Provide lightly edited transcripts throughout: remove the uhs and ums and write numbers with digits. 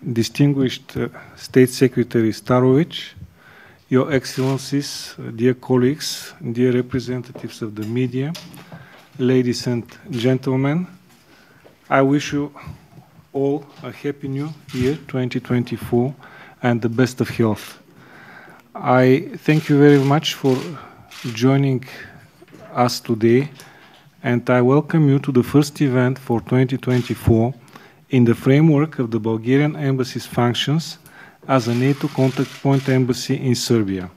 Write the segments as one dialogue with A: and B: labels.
A: distinguished State Secretary Starović, Your Excellencies, dear colleagues, dear representatives of the media, ladies and gentlemen, I wish you all a happy new year, 2024, and the best of health. I thank you very much for joining us today, and I welcome you to the first event for 2024 in the framework of the Bulgarian Embassy's functions as a NATO contact point embassy in Serbia.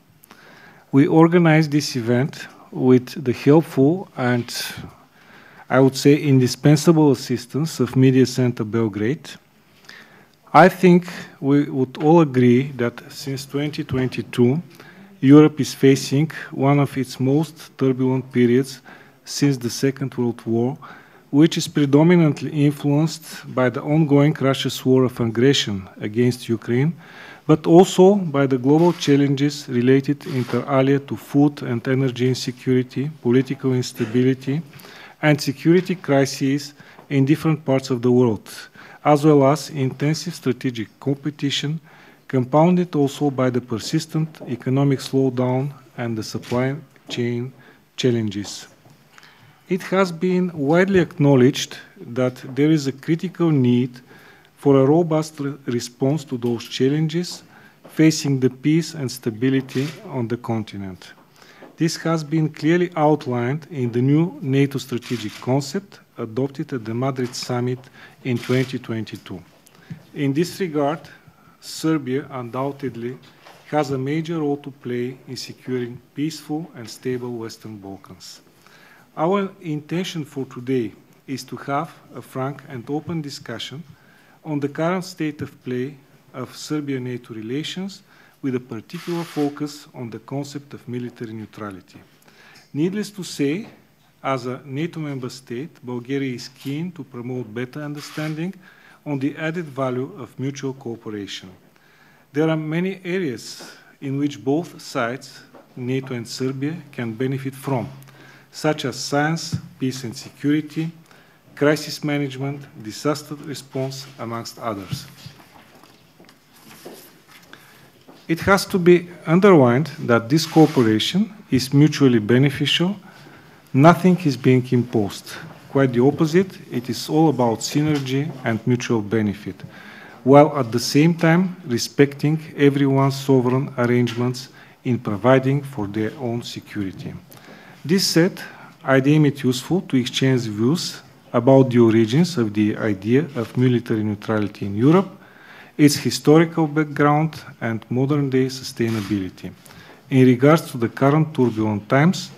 A: We organized this event with the helpful and, I would say, indispensable assistance of Media Center Belgrade. I think we would all agree that since 2022, Europe is facing one of its most turbulent periods since the Second World War, which is predominantly influenced by the ongoing Russia's war of aggression against Ukraine, but also by the global challenges related inter alia to food and energy insecurity, political instability, and security crises in different parts of the world, as well as intensive strategic competition, compounded also by the persistent economic slowdown and the supply chain challenges. It has been widely acknowledged that there is a critical need for a robust response to those challenges facing the peace and stability on the continent. This has been clearly outlined in the new NATO strategic concept adopted at the Madrid summit in 2022. In this regard, Serbia undoubtedly has a major role to play in securing peaceful and stable Western Balkans. Our intention for today is to have a frank and open discussion on the current state of play of Serbia-NATO relations, with a particular focus on the concept of military neutrality. Needless to say, as a NATO member state, Bulgaria is keen to promote better understanding on the added value of mutual cooperation. There are many areas in which both sides, NATO and Serbia, can benefit from, such as science, peace and security, crisis management, disaster response, amongst others. It has to be underlined that this cooperation is mutually beneficial. Nothing is being imposed. Quite the opposite, it is all about synergy and mutual benefit, while at the same time respecting everyone's sovereign arrangements in providing for their own security. This said, I deem it useful to exchange views about the origins of the idea of military neutrality in Europe, its historical background, and modern-day sustainability. In regards to the current turbulent times,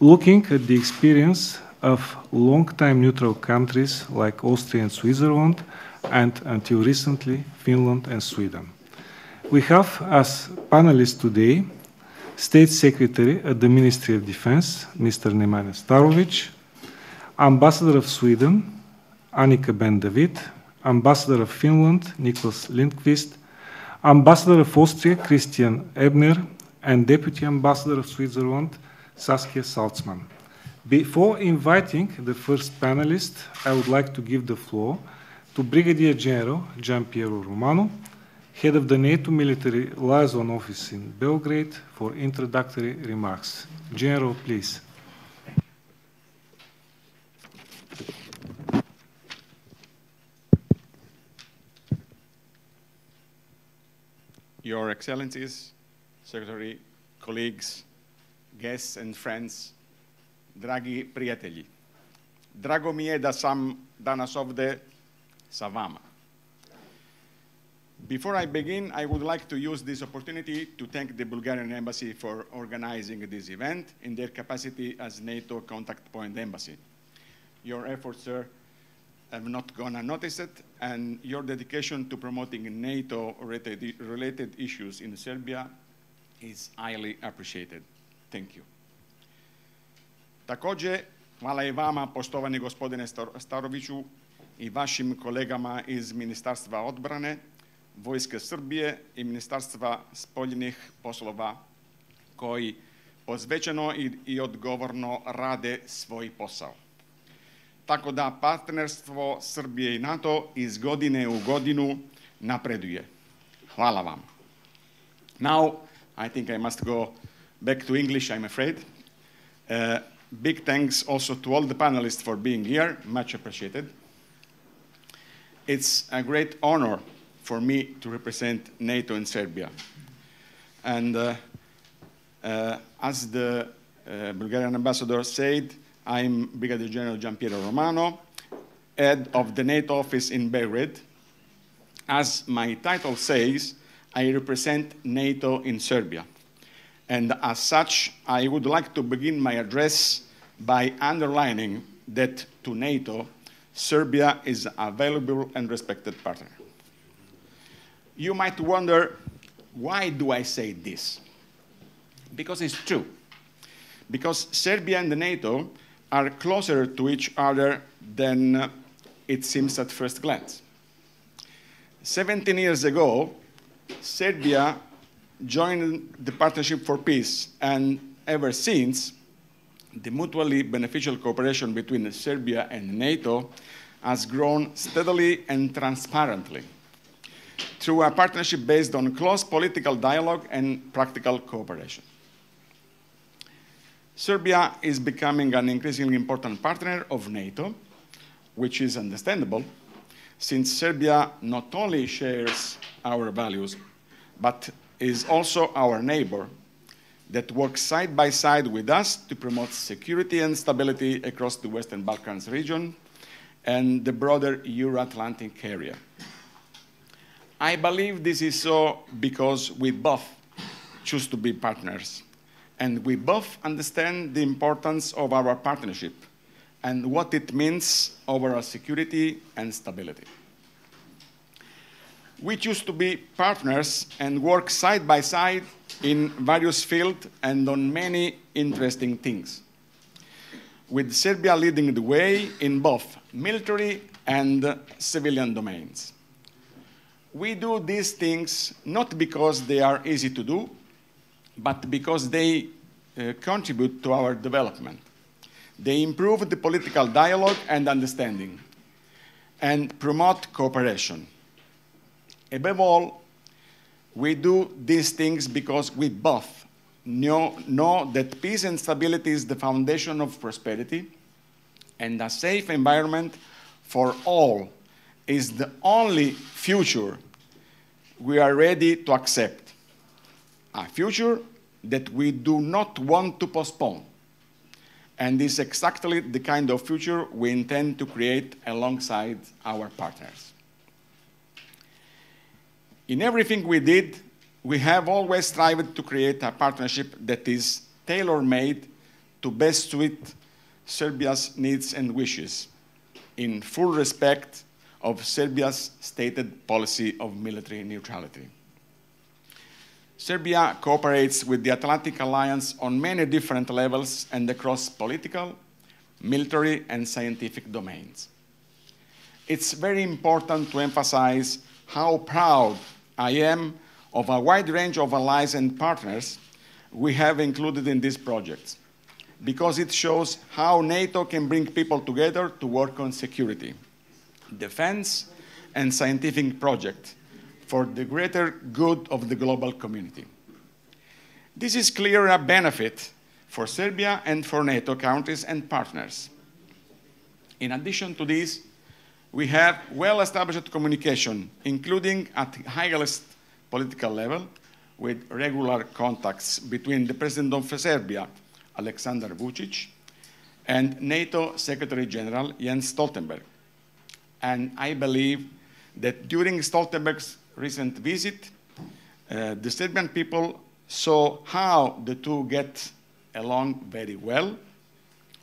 A: looking at the experience of long-time neutral countries like Austria and Switzerland, and until recently, Finland and Sweden. We have as panelists today State Secretary at the Ministry of Defense, Mr. Nemanja Starović, Ambassador of Sweden, Anika Ben-David, Ambassador of Finland, Niklas Lindqvist, Ambassador of Austria, Christian Ebner, and Deputy Ambassador of Switzerland, Saskia Salzmann. Before inviting the first panelist, I would like to give the floor to Brigadier General Đampjero Romano, Head of the NATO Military Liaison Office in Belgrade, for introductory remarks. General, please.
B: Your Excellencies, Secretary, colleagues, guests and friends, dragi prijatelji. Drago mi je da sam danas ovde sa vama. Before I begin, I would like to use this opportunity to thank the Bulgarian Embassy for organizing this event in their capacity as NATO contact point embassy. Your efforts, sir, have not gone unnoticed, and your dedication to promoting NATO-related issues in Serbia is highly appreciated. Thank you. Takođe, hvala i vama, poštovani gospodine Staroviću, i vašim kolegama iz Ministarstva odbrane, Vojske Srbije i Ministarstva spoljnih poslova, koji posvećeno i odgovorno rade svoj posao. Tako da partnerstvo Srbije i NATO iz godine u godinu napreduje. Hvala vam. Now, I think I must go back to English, I'm afraid. Big thanks also to all the panelists for being here, much appreciated. It's a great honor for me to represent NATO in Serbia. And as the Bulgarian ambassador said, I'm Brigadier General Đampjero Romano, head of the NATO office in Belgrade. As my title says, I represent NATO in Serbia. And as such, I would like to begin my address by underlining that to NATO, Serbia is a valuable and respected partner. You might wonder, why do I say this? Because it's true. Because Serbia and the NATO are closer to each other than it seems at first glance. 17 years ago, Serbia joined the Partnership for Peace, and ever since, the mutually beneficial cooperation between Serbia and NATO has grown steadily and transparently through a partnership based on close political dialogue and practical cooperation. Serbia is becoming an increasingly important partner of NATO, which is understandable, since Serbia not only shares our values, but is also our neighbor that works side by side with us to promote security and stability across the Western Balkans region and the broader Euro-Atlantic area. I believe this is so because we both choose to be partners, and we both understand the importance of our partnership and what it means overall security and stability. We choose to be partners and work side by side in various fields and on many interesting things, with Serbia leading the way in both military and civilian domains. We do these things not because they are easy to do, but because they contribute to our development. They improve the political dialogue and understanding and promote cooperation. Above all, we do these things because we both know that peace and stability is the foundation of prosperity, and a safe environment for all is the only future we are ready to accept, a future that we do not want to postpone, and is exactly the kind of future we intend to create alongside our partners. In everything we did, we have always strived to create a partnership that is tailor-made to best suit Serbia's needs and wishes, in full respect of Serbia's stated policy of military neutrality. Serbia cooperates with the Atlantic Alliance on many different levels and across political, military, and scientific domains. It's very important to emphasize how proud I am of a wide range of allies and partners we have included in these projects, because it shows how NATO can bring people together to work on security, defense, and scientific projects for the greater good of the global community. This is clearly a benefit for Serbia and for NATO countries and partners. In addition to this, we have well-established communication, including at the highest political level, with regular contacts between the President of Serbia, Aleksandar Vučić, and NATO Secretary General Jens Stoltenberg. And I believe that during Stoltenberg's recent visit, the Serbian people saw how the two get along very well,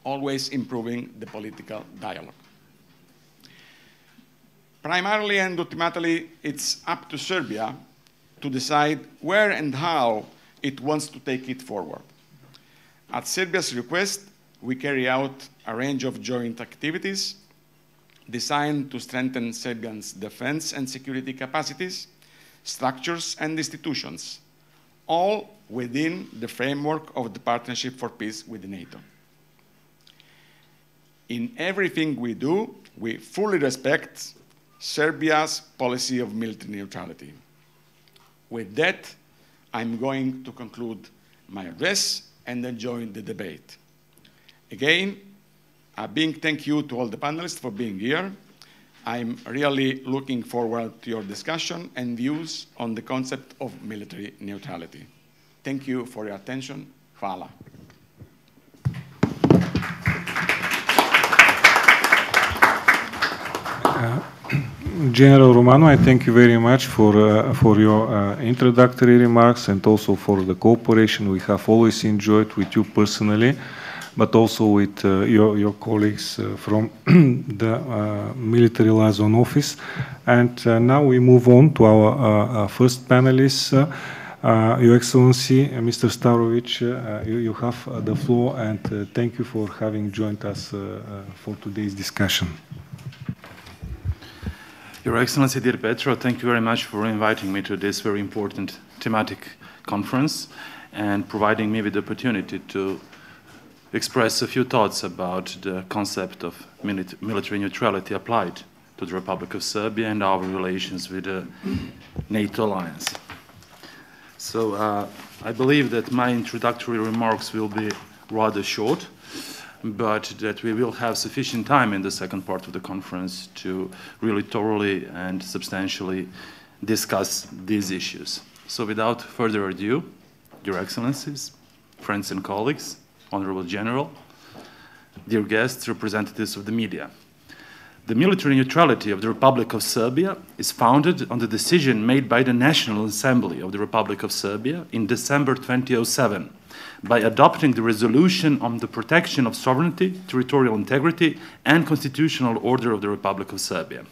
B: always improving the political dialogue. Primarily and ultimately, it's up to Serbia to decide where and how it wants to take it forward. At Serbia's request, we carry out a range of joint activities designed to strengthen Serbia's defense and security capacities, structures, and institutions, all within the framework of the Partnership for Peace with NATO. In everything we do, we fully respect Serbia's policy of military neutrality. With that, I'm going to conclude my address and then join the debate. Again, a big thank you to all the panelists for being here. I'm really looking forward to your discussion and views on the concept of military neutrality. Thank you for your attention. Hvala.
A: General Romano, I thank you very much for your introductory remarks and also for the cooperation we have always enjoyed with you personally, but also with your colleagues from the Military Liaison Office. And now we move on to our first panelist, Your Excellency, Mr. Starović, you have the floor, and thank you for having joined us for today's discussion.
C: Your Excellency, dear Petro, thank you very much for inviting me to this very important thematic conference and providing me with the opportunity to express a few thoughts about the concept of military neutrality applied to the Republic of Serbia and our relations with the NATO alliance. So I believe that my introductory remarks will be rather short, but that we will have sufficient time in the second part of the conference to really thoroughly and substantially discuss these issues. So without further ado, Your Excellencies, friends and colleagues, Honorable General, dear guests, representatives of the media. The military neutrality of the Republic of Serbia is founded on the decision made by the National Assembly of the Republic of Serbia in December 2007 by adopting the resolution on the protection of sovereignty, territorial integrity, and constitutional order of the Republic of Serbia.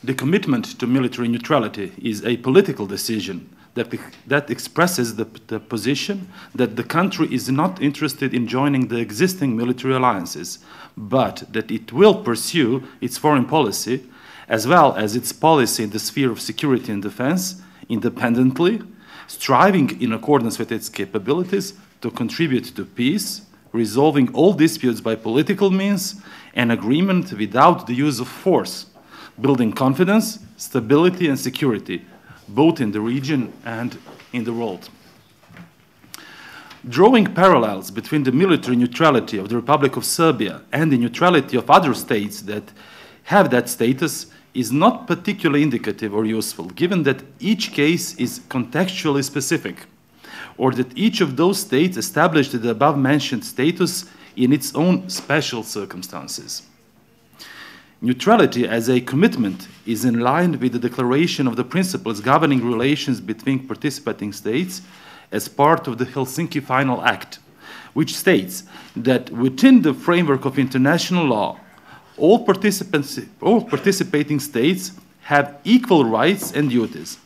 C: The commitment to military neutrality is a political decision that expresses the position that the country is not interested in joining the existing military alliances, but that it will pursue its foreign policy as well as its policy in the sphere of security and defense independently, striving in accordance with its capabilities to contribute to peace, resolving all disputes by political means, and agreement without the use of force, building confidence, stability, and security, both in the region and in the world. Drawing parallels between the military neutrality of the Republic of Serbia and the neutrality of other states that have that status is not particularly indicative or useful, given that each case is contextually specific, or that each of those states established the above-mentioned status in its own special circumstances. Neutrality as a commitment is in line with the declaration of the principles governing relations between participating states as part of the Helsinki Final Act, which states that within the framework of international law, all participating states have equal rights and duties,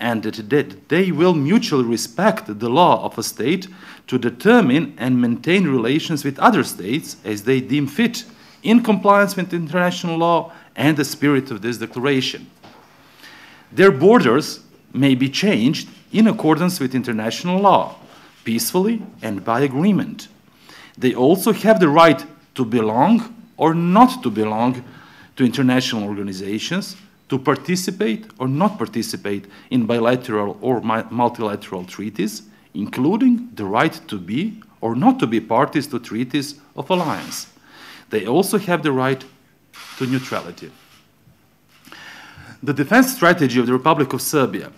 C: and that they will mutually respect the law of a state to determine and maintain relations with other states as they deem fit, in compliance with international law and the spirit of this declaration. Their borders may be changed in accordance with international law, peacefully and by agreement. They also have the right to belong or not to belong to international organizations, to participate or not participate in bilateral or multilateral treaties, including the right to be or not to be parties to treaties of alliance. They also have the right to neutrality. The defense strategy of the Republic of Serbia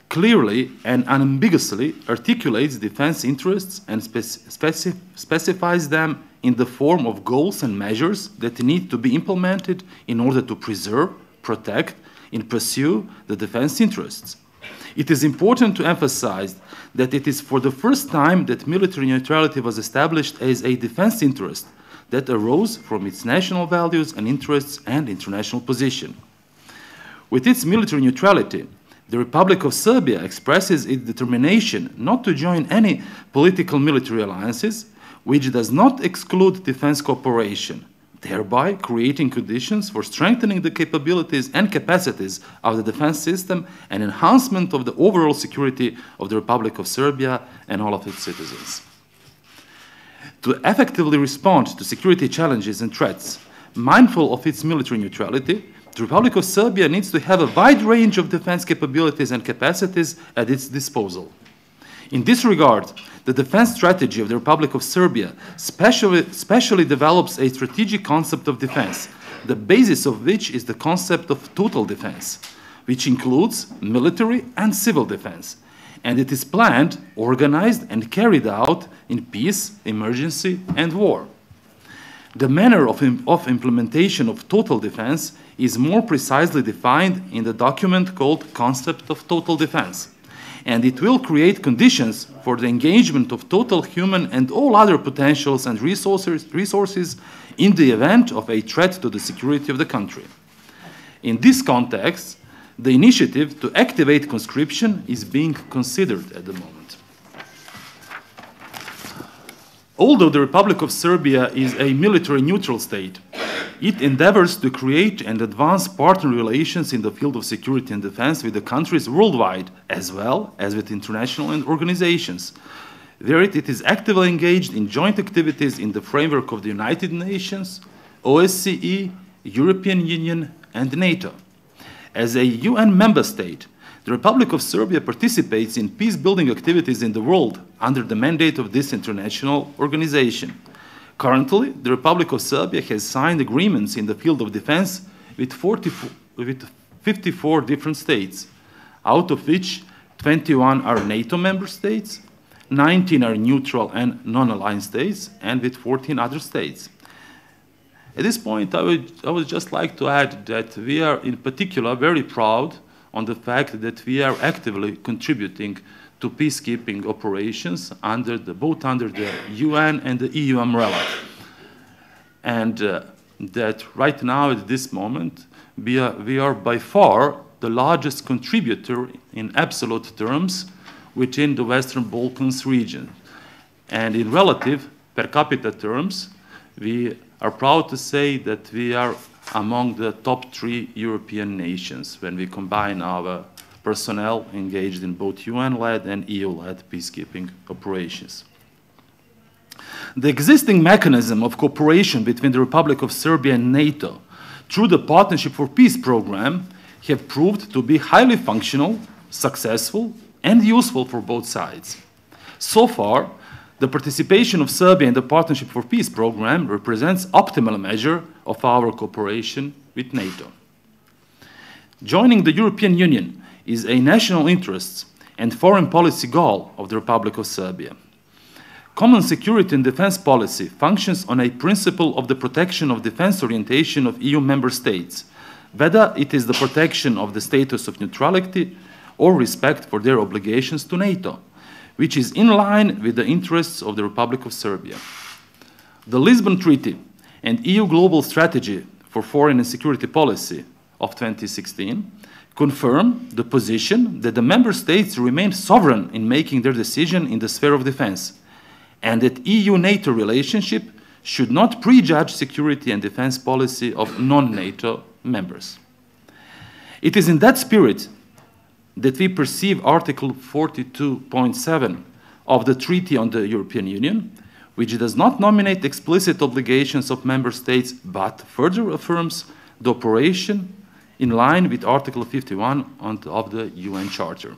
C: clearly and unambiguously articulates defense interests and specifies them in the form of goals and measures that need to be implemented in order to preserve, protect, and pursue the defense interests. It is important to emphasize that it is for the first time that military neutrality was established as a defense interest that arose from its national values and interests and international position. With its military neutrality, the Republic of Serbia expresses its determination not to join any political military alliances, which does not exclude defense cooperation, thereby creating conditions for strengthening the capabilities and capacities of the defense system and enhancement of the overall security of the Republic of Serbia and all of its citizens. To effectively respond to security challenges and threats, mindful of its military neutrality, The Republic of Serbia needs to have a wide range of defense capabilities and capacities at its disposal. In this regard, the defense strategy of the Republic of Serbia specially develops a strategic concept of defense, the basis of which is the concept of total defense, which includes military and civil defense. And it is planned, organized, and carried out in peace, emergency, and war. The manner of implementation of total defense is more precisely defined in the document called Concept of Total Defense, and it will create conditions for the engagement of total human and all other potentials and resources in the event of a threat to the security of the country. In this context, the initiative to activate conscription is being considered at the moment. Although the Republic of Serbia is a military neutral state, it endeavors to create and advance partner relations in the field of security and defense with the countries worldwide, as well as with international organizations, where it is actively engaged in joint activities in the framework of the United Nations, OSCE, European Union, and NATO. As a UN member state, the Republic of Serbia participates in peace-building activities in the world under the mandate of this international organization. Currently, the Republic of Serbia has signed agreements in the field of defense with 54 different states, out of which 21 are NATO member states, 19 are neutral and non-aligned states, and with 14 other states. At this point, I would just like to add that we are in particular very proud on the fact that we are actively contributing to peacekeeping operations both under the UN and the EU umbrella. And that right now, at this moment, we are by far the largest contributor in absolute terms within the Western Balkans region. And in relative per capita terms, we are proud to say that we are among the top 3 European nations when we combine our personnel engaged in both UN-led and EU-led peacekeeping operations. The existing mechanism of cooperation between the Republic of Serbia and NATO through the Partnership for Peace program have proved to be highly functional, successful, and useful for both sides. So far, the participation of Serbia in the Partnership for Peace program represents optimal measure of our cooperation with NATO. Joining the European Union is a national interest and foreign policy goal of the Republic of Serbia. Common security and defense policy functions on a principle of the protection of defense orientation of EU member states, whether it is the protection of the status of neutrality or respect for their obligations to NATO, which is in line with the interests of the Republic of Serbia. The Lisbon Treaty and EU Global Strategy for Foreign and Security Policy of 2016 confirm the position that the member states remain sovereign in making their decision in the sphere of defense, and that EU-NATO relationship should not prejudge security and defense policy of non-NATO members. It is in that spirit that we perceive Article 42.7 of the Treaty on the European Union, which does not nominate explicit obligations of member states, but further affirms the operation in line with Article 51 of the UN Charter.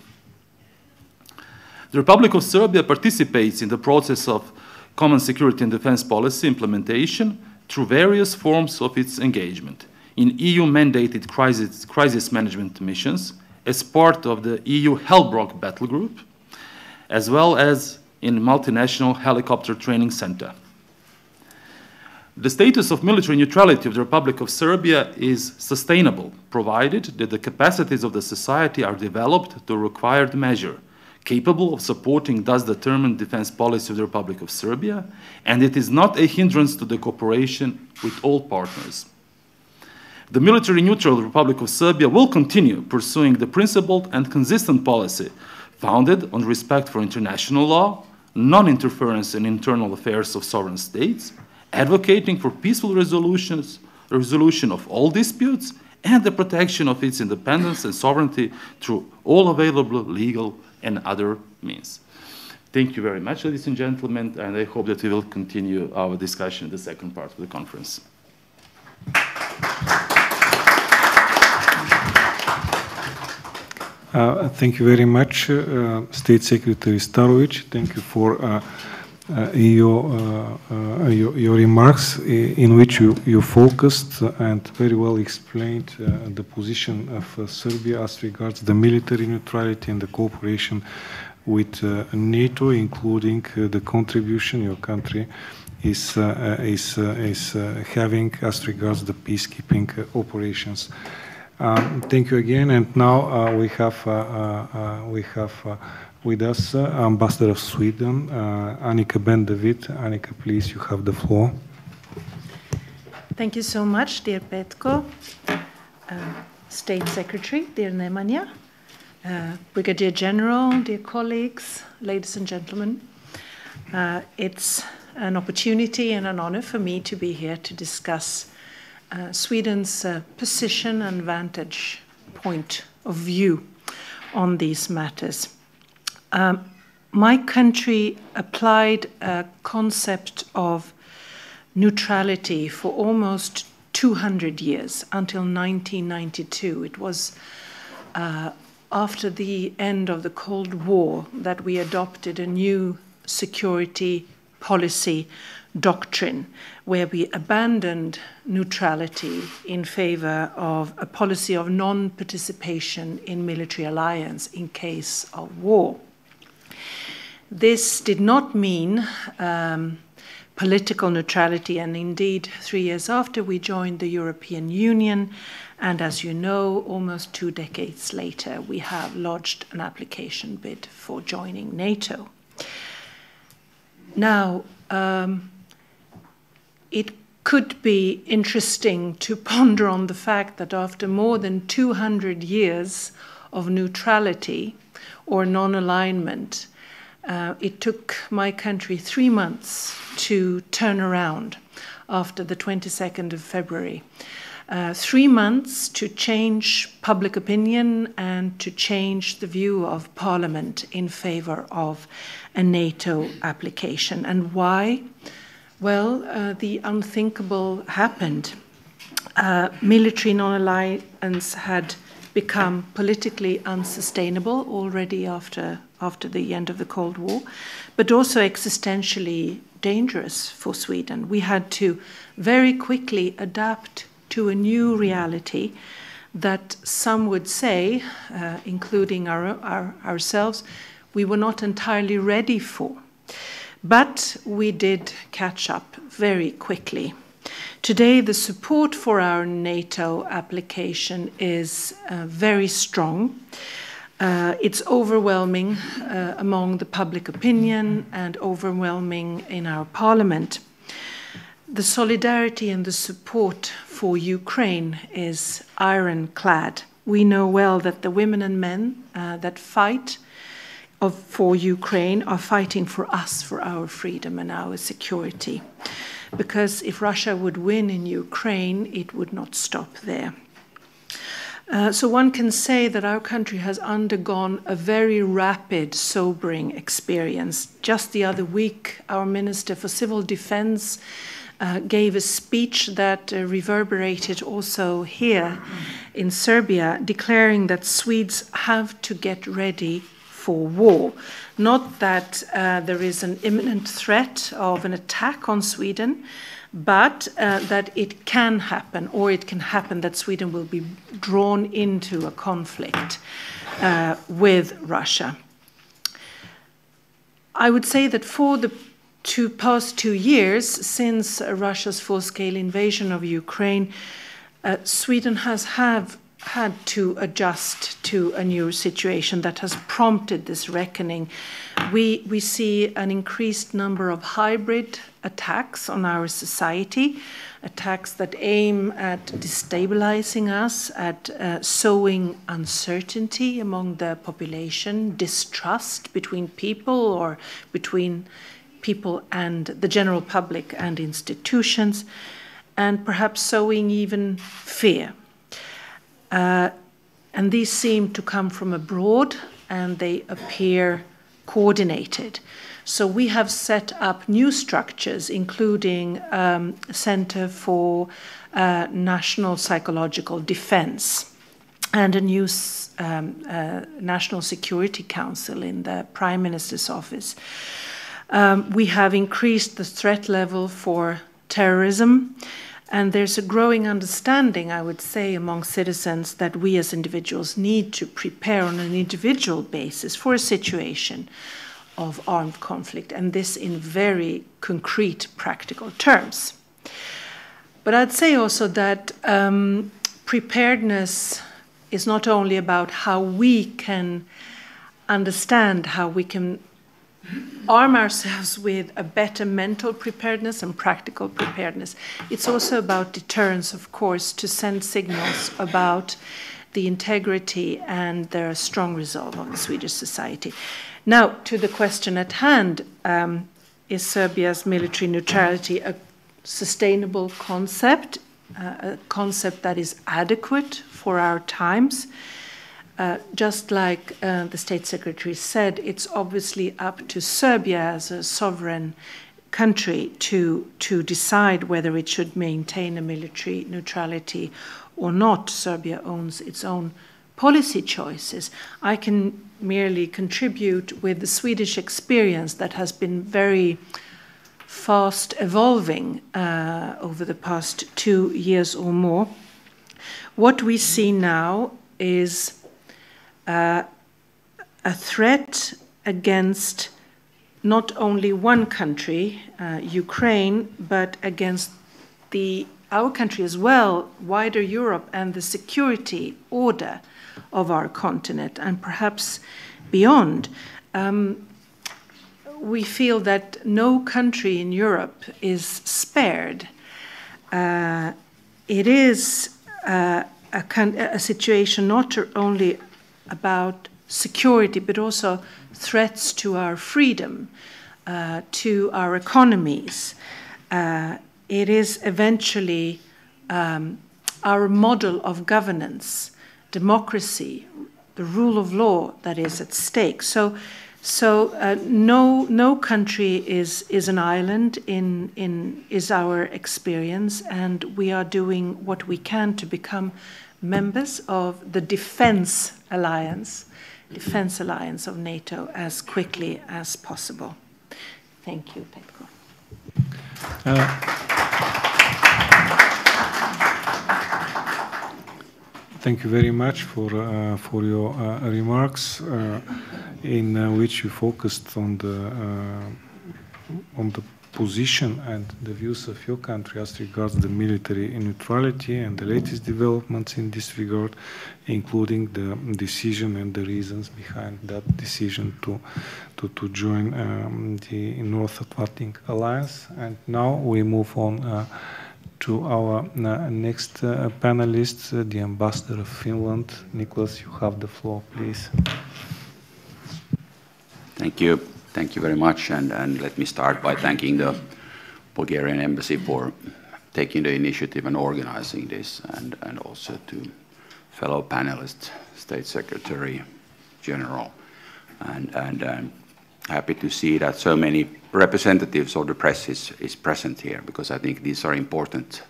C: The Republic of Serbia participates in the process of common security and defense policy implementation through various forms of its engagement in EU-mandated crisis management missions, as part of the EU Hellbrock battle group, as well as in multinational helicopter training center. The status of military neutrality of the Republic of Serbia is sustainable, provided that the capacities of the society are developed to a required measure, capable of supporting thus determined defense policy of the Republic of Serbia, and it is not a hindrance to the cooperation with all partners. The military neutral Republic of Serbia will continue pursuing the principled and consistent policy founded on respect for international law, non-interference in internal affairs of sovereign states, advocating for peaceful resolution of all disputes, and the protection of its independence and sovereignty through all available legal and other means. Thank you very much, ladies and gentlemen, and I hope that we will continue our discussion in the second part of the conference.
A: Thank you very much, State Secretary Starović. Thank you for your remarks, in which you focused and very well explained the position of Serbia as regards the military neutrality and the cooperation with NATO, including the contribution your country is having as regards the peacekeeping operations. Thank you again, and now we have with us Ambassador of Sweden, Anika Ben-David. Anika, please, you have the floor.
D: Thank you so much, dear Petko, State Secretary, dear Nemanja, Brigadier General, dear colleagues, ladies and gentlemen. It's an opportunity and an honor for me to be here to discuss Sweden's position and vantage point of view on these matters. My country applied a concept of neutrality for almost 200 years, until 1992. It was after the end of the Cold War that we adopted a new security policy doctrine, where we abandoned neutrality in favor of a policy of non-participation in military alliance in case of war. This did not mean political neutrality, and indeed 3 years after we joined the European Union, and as you know, almost 2 decades later, we have lodged an application bid for joining NATO. Now, it could be interesting to ponder on the fact that after more than 200 years of neutrality or non-alignment, it took my country 3 months to turn around after the 22nd of February. 3 months to change public opinion and to change the view of Parliament in favor of a NATO application. And why? Well, the unthinkable happened. Military non-alliance had become politically unsustainable already after the end of the Cold War, but also existentially dangerous for Sweden. We had to very quickly adapt to a new reality that some would say, including ourselves, we were not entirely ready for. But we did catch up very quickly. Today, the support for our NATO application is very strong. It's overwhelming among the public opinion and overwhelming in our parliament. The solidarity and the support for Ukraine is ironclad. We know well that the women and men that fight for Ukraine are fighting for us, for our freedom and our security. Because if Russia would win in Ukraine, it would not stop there. So one can say that our country has undergone a very rapid, sobering experience. Just the other week, our Minister for Civil Defense gave a speech that reverberated also here in Serbia, declaring that Swedes have to get ready for war. Not that there is an imminent threat of an attack on Sweden, but that it can happen, or it can happen that Sweden will be drawn into a conflict with Russia. I would say that for the past 2 years, since Russia's full-scale invasion of Ukraine, Sweden has had to adjust to a new situation that has prompted this reckoning. We see an increased number of hybrid attacks on our society, attacks that aim at destabilizing us, at sowing uncertainty among the population, distrust between people or between people and the general public and institutions, and perhaps sowing even fear. And these seem to come from abroad, and they appear coordinated. So we have set up new structures, including Center for National Psychological Defense. and a new National Security Council in the Prime Minister's office. We have increased the threat level for terrorism, and there's a growing understanding, I would say, among citizens that we as individuals need to prepare on an individual basis for a situation of armed conflict, and this in very concrete, practical terms. But I'd say also that preparedness is not only about how we can understand how we can arm ourselves with a better mental preparedness and practical preparedness. It's also about deterrence, of course, to send signals about the integrity and the strong resolve of the Swedish society. Now, to the question at hand, is Serbia's military neutrality a sustainable concept, a concept that is adequate for our times? Just like the State Secretary said, it's obviously up to Serbia as a sovereign country to decide whether it should maintain a military neutrality or not. Serbia owns its own policy choices. I can merely contribute with the Swedish experience that has been very fast evolving over the past 2 years or more. What we see now is a threat against not only one country, Ukraine, but against our country as well, wider Europe, and the security order of our continent, and perhaps beyond. We feel that no country in Europe is spared. It is a situation not only about security, but also threats to our freedom, to our economies. It is eventually our model of governance, democracy, the rule of law that is at stake. So no country is an island is our experience, and we are doing what we can to become members of the defense alliance of NATO as quickly as possible. Thank you, Petko.
A: Thank you very much for your remarks, in which you focused on the position and the views of your country as regards the military neutrality and the latest developments in this regard, including the decision and the reasons behind that decision to join the North Atlantic Alliance. And now we move on to our next panelist, the Ambassador of Finland. Nicholas, you have the floor, please.
E: Thank you. Thank you very much. And let me start by thanking the Bulgarian Embassy for taking the initiative and organizing this, and also to fellow panelists, State Secretary General, and happy to see that so many representatives of the press is present here, because I think these are important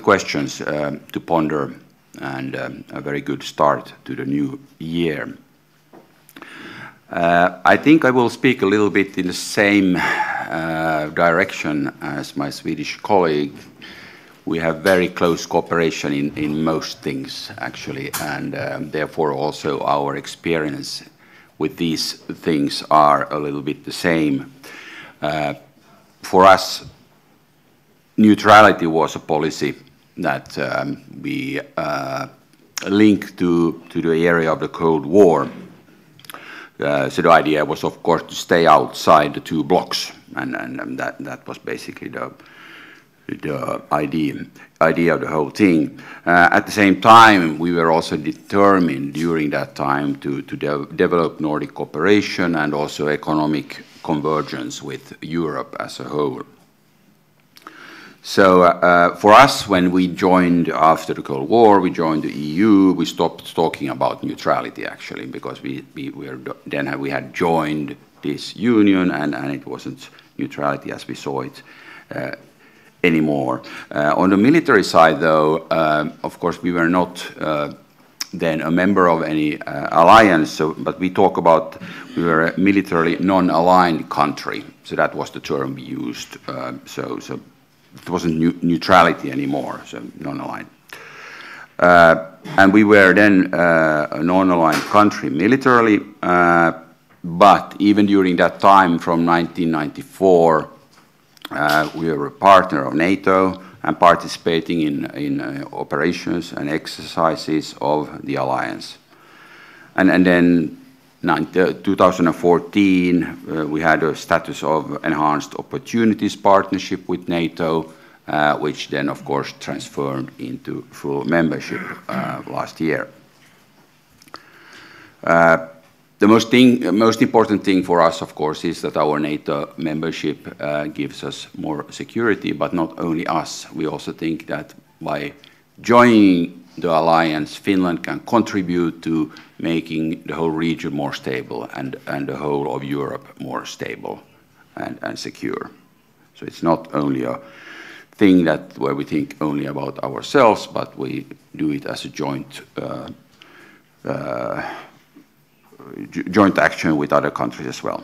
E: questions to ponder, and a very good start to the new year. I think I will speak a little bit in the same direction as my Swedish colleague. We have very close cooperation in most things, actually, and therefore also our experience with these things are a little bit the same. For us, neutrality was a policy that we linked to the area of the Cold War. So the idea was, of course, to stay outside the 2 blocks, and that was basically the idea of the whole thing. At the same time, we were also determined during that time to develop Nordic cooperation and also economic convergence with Europe as a whole. So for us, when we joined after the Cold War, we joined the EU, we stopped talking about neutrality, actually, because we had joined this union, and it wasn't neutrality as we saw it anymore. On the military side, though, of course, we were not then a member of any alliance. So, but we talk about we were a militarily non-aligned country. So that was the term we used. So it wasn't neutrality anymore. So non-aligned. And we were then a non-aligned country militarily, but even during that time, from 1994, we were a partner of NATO and participating in operations and exercises of the alliance. And then 2014, we had a status of enhanced opportunities partnership with NATO, which then, of course, transformed into full membership last year. The most important thing for us, of course, is that our NATO membership gives us more security, but not only us. We also think that by joining the alliance, Finland can contribute to making the whole region more stable and the whole of Europe more stable and secure. So it's not only a thing that where we think only about ourselves, but we do it as a joint action with other countries as well.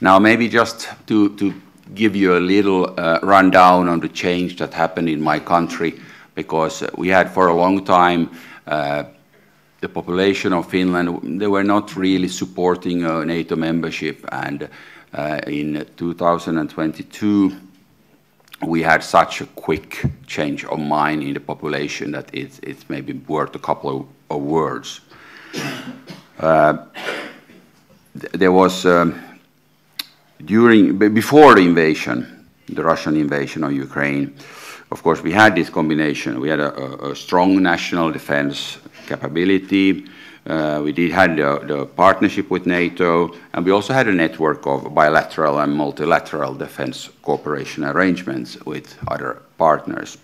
E: Now, maybe just to give you a little rundown on the change that happened in my country, because we had for a long time the population of Finland, they were not really supporting NATO membership, and in 2022 we had such a quick change of mind in the population that it's maybe worth a couple of words. There was before the invasion, the Russian invasion of Ukraine, of course we had this combination. We had a strong national defense capability. We did have the partnership with NATO, and we also had a network of bilateral and multilateral defense cooperation arrangements with other partners.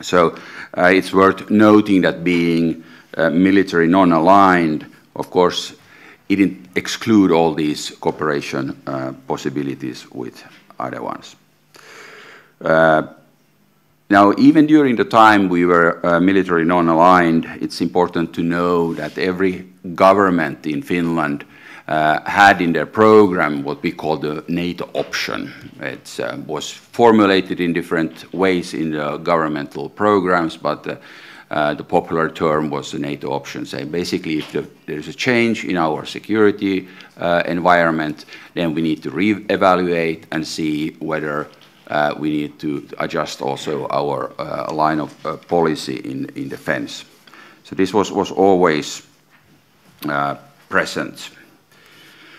E: So it's worth noting that being military non-aligned, of course, it didn't exclude all these cooperation possibilities with other ones. Now, even during the time we were military non-aligned, it's important to know that every government in Finland had in their program what we call the NATO option. It was formulated in different ways in the governmental programs, but the popular term was the NATO option, saying basically if there's a change in our security environment, then we need to re-evaluate and see whether we need to adjust also our line of policy in defense. So this was always present.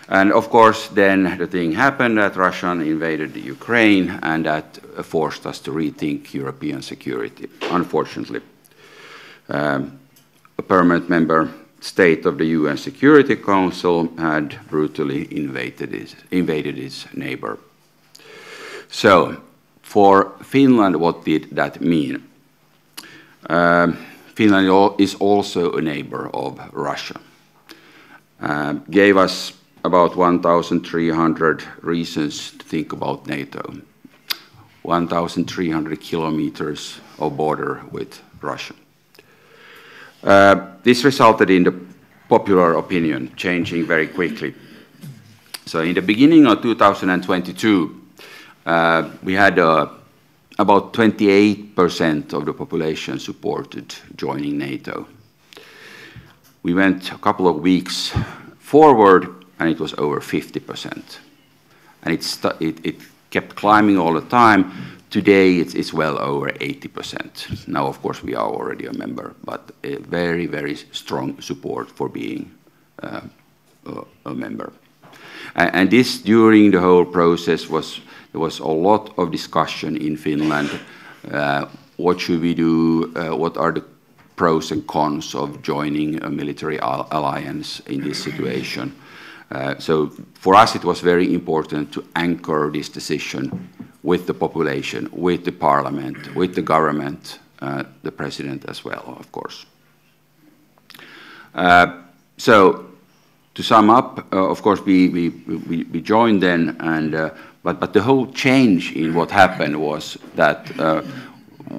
E: And of course, then the thing happened that Russia invaded the Ukraine, and that forced us to rethink European security, unfortunately. A permanent member state of the UN Security Council had brutally invaded its neighbor. So, for Finland, what did that mean? Finland is also a neighbor of Russia. Gave us about 1,300 reasons to think about NATO. 1,300 kilometers of border with Russia. This resulted in the popular opinion changing very quickly. So in the beginning of 2022, we had about 28% of the population supported joining NATO. We went a couple of weeks forward, and it was over 50%. And it kept climbing all the time. Today, it's well over 80%. Now, of course, we are already a member, but a very, very strong support for being a member. And this, during the whole process, there was a lot of discussion in Finland. What should we do? What are the pros and cons of joining a military alliance in this situation? So for us, it was very important to anchor this decision with the population, with the parliament, with the government, the president as well, of course. So to sum up, of course, we joined then, and but the whole change in what happened was that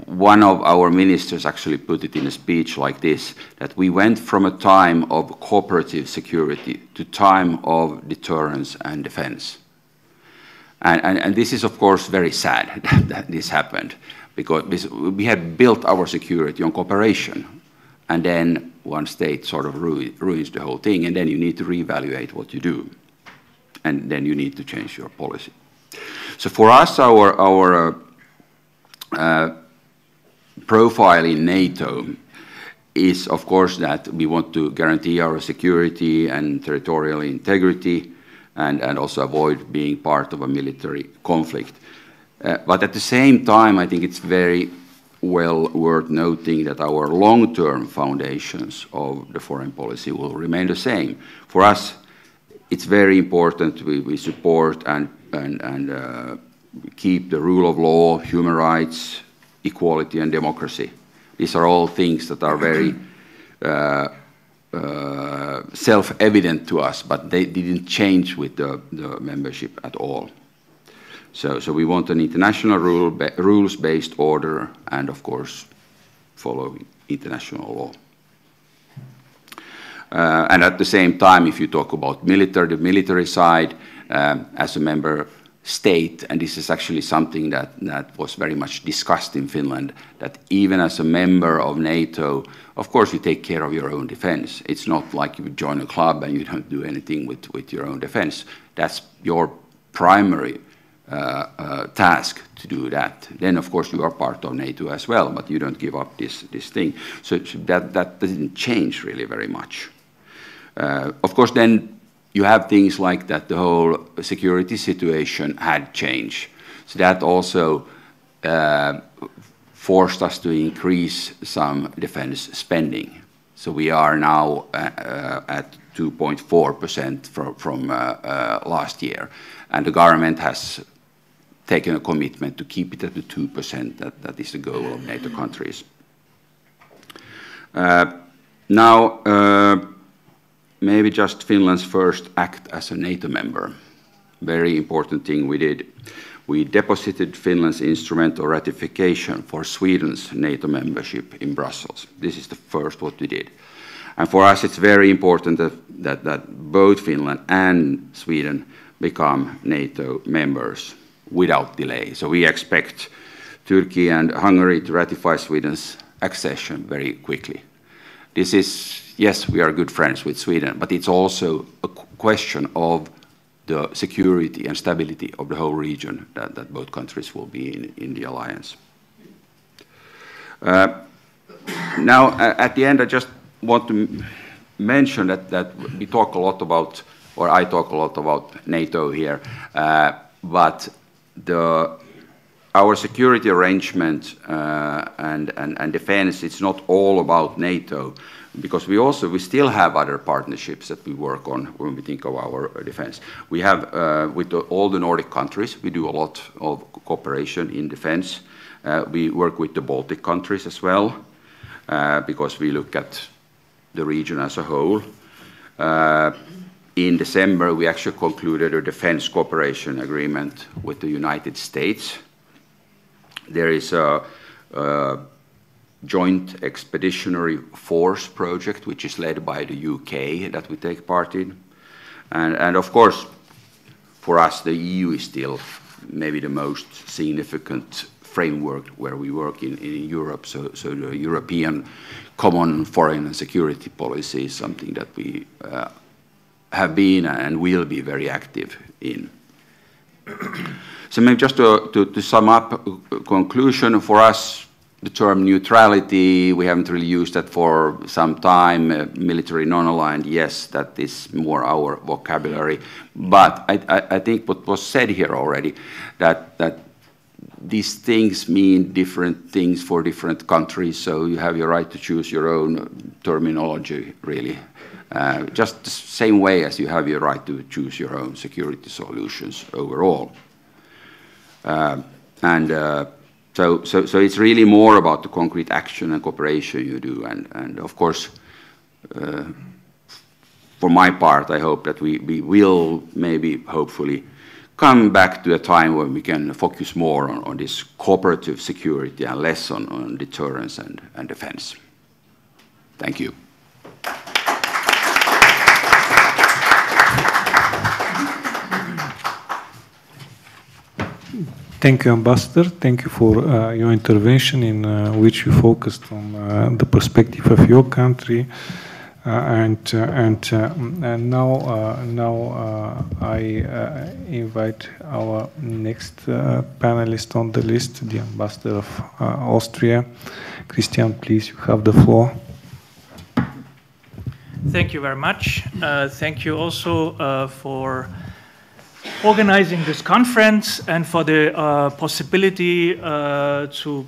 E: one of our ministers actually put it in a speech like this, that we went from a time of cooperative security to time of deterrence and defense. And this is, of course, very sad that this happened, because we had built our security on cooperation, and then one state sort of ruins the whole thing, and then you need to reevaluate what you do, and then you need to change your policy. So for us, our profile in NATO is, of course, that we want to guarantee our security and territorial integrity, and also avoid being part of a military conflict. But at the same time, I think it's very well worth noting that our long-term foundations of the foreign policy will remain the same. For us, it's very important we support and keep the rule of law, human rights, equality, and democracy. These are all things that are very self-evident to us, but they didn't change with the membership at all. So we want an international rules-based order, and of course follow international law. And at the same time, if you talk about the military side, as a member state, and this is actually something that was very much discussed in Finland, that even as a member of NATO, of course you take care of your own defense. It's not like you join a club and you don't do anything with your own defense. That's your primary task to do that. Then of course you are part of NATO as well, but you don't give up this thing. So that doesn't change really very much. Of course then you have things like that the whole security situation had changed. So that also forced us to increase some defense spending. So we are now at 2.4% from last year. And the government has taken a commitment to keep it at the 2%. That is the goal of NATO countries. Now, maybe just Finland's first act as a NATO member. Very important thing we did. We deposited Finland's instrument of ratification for Sweden's NATO membership in Brussels. This is the first what we did. And for us it's very important that both Finland and Sweden become NATO members without delay. So we expect Turkey and Hungary to ratify Sweden's accession very quickly. This is, yes, we are good friends with Sweden, but it's also a question of the security and stability of the whole region that both countries will be in the alliance. Now, at the end, I just want to mention that we talk a lot about, or I talk a lot about NATO here, but our security arrangement and defense, it's not all about NATO, because we still have other partnerships that we work on when we think of our defense. We have, with all the Nordic countries, we do a lot of cooperation in defense. We work with the Baltic countries as well, because we look at the region as a whole. In December, we actually concluded a defense cooperation agreement with the United States. There is a joint expeditionary force project, which is led by the UK, that we take part in. And of course, for us, the EU is still maybe the most significant framework where we work in Europe. So the European common foreign and security policy is something that we have been and will be very active in. So maybe just to sum up, conclusion for us, the term neutrality, we haven't really used that for some time. Military non-aligned, yes, that is more our vocabulary. But I think what was said here already, that these things mean different things for different countries, so you have your right to choose your own terminology, really. Just the same way as you have your right to choose your own security solutions overall. So it's really more about the concrete action and cooperation you do. And of course, for my part, I hope that we will maybe, hopefully, come back to a time when we can focus more on this cooperative security and less on deterrence and defense. Thank you.
A: Thank you, Ambassador. Thank you for your intervention in which you focused on the perspective of your country. And now I invite our next panelist on the list, the Ambassador of Austria. Christian, please, you have the floor.
F: Thank you very much. Thank you also for organizing this conference and for the possibility to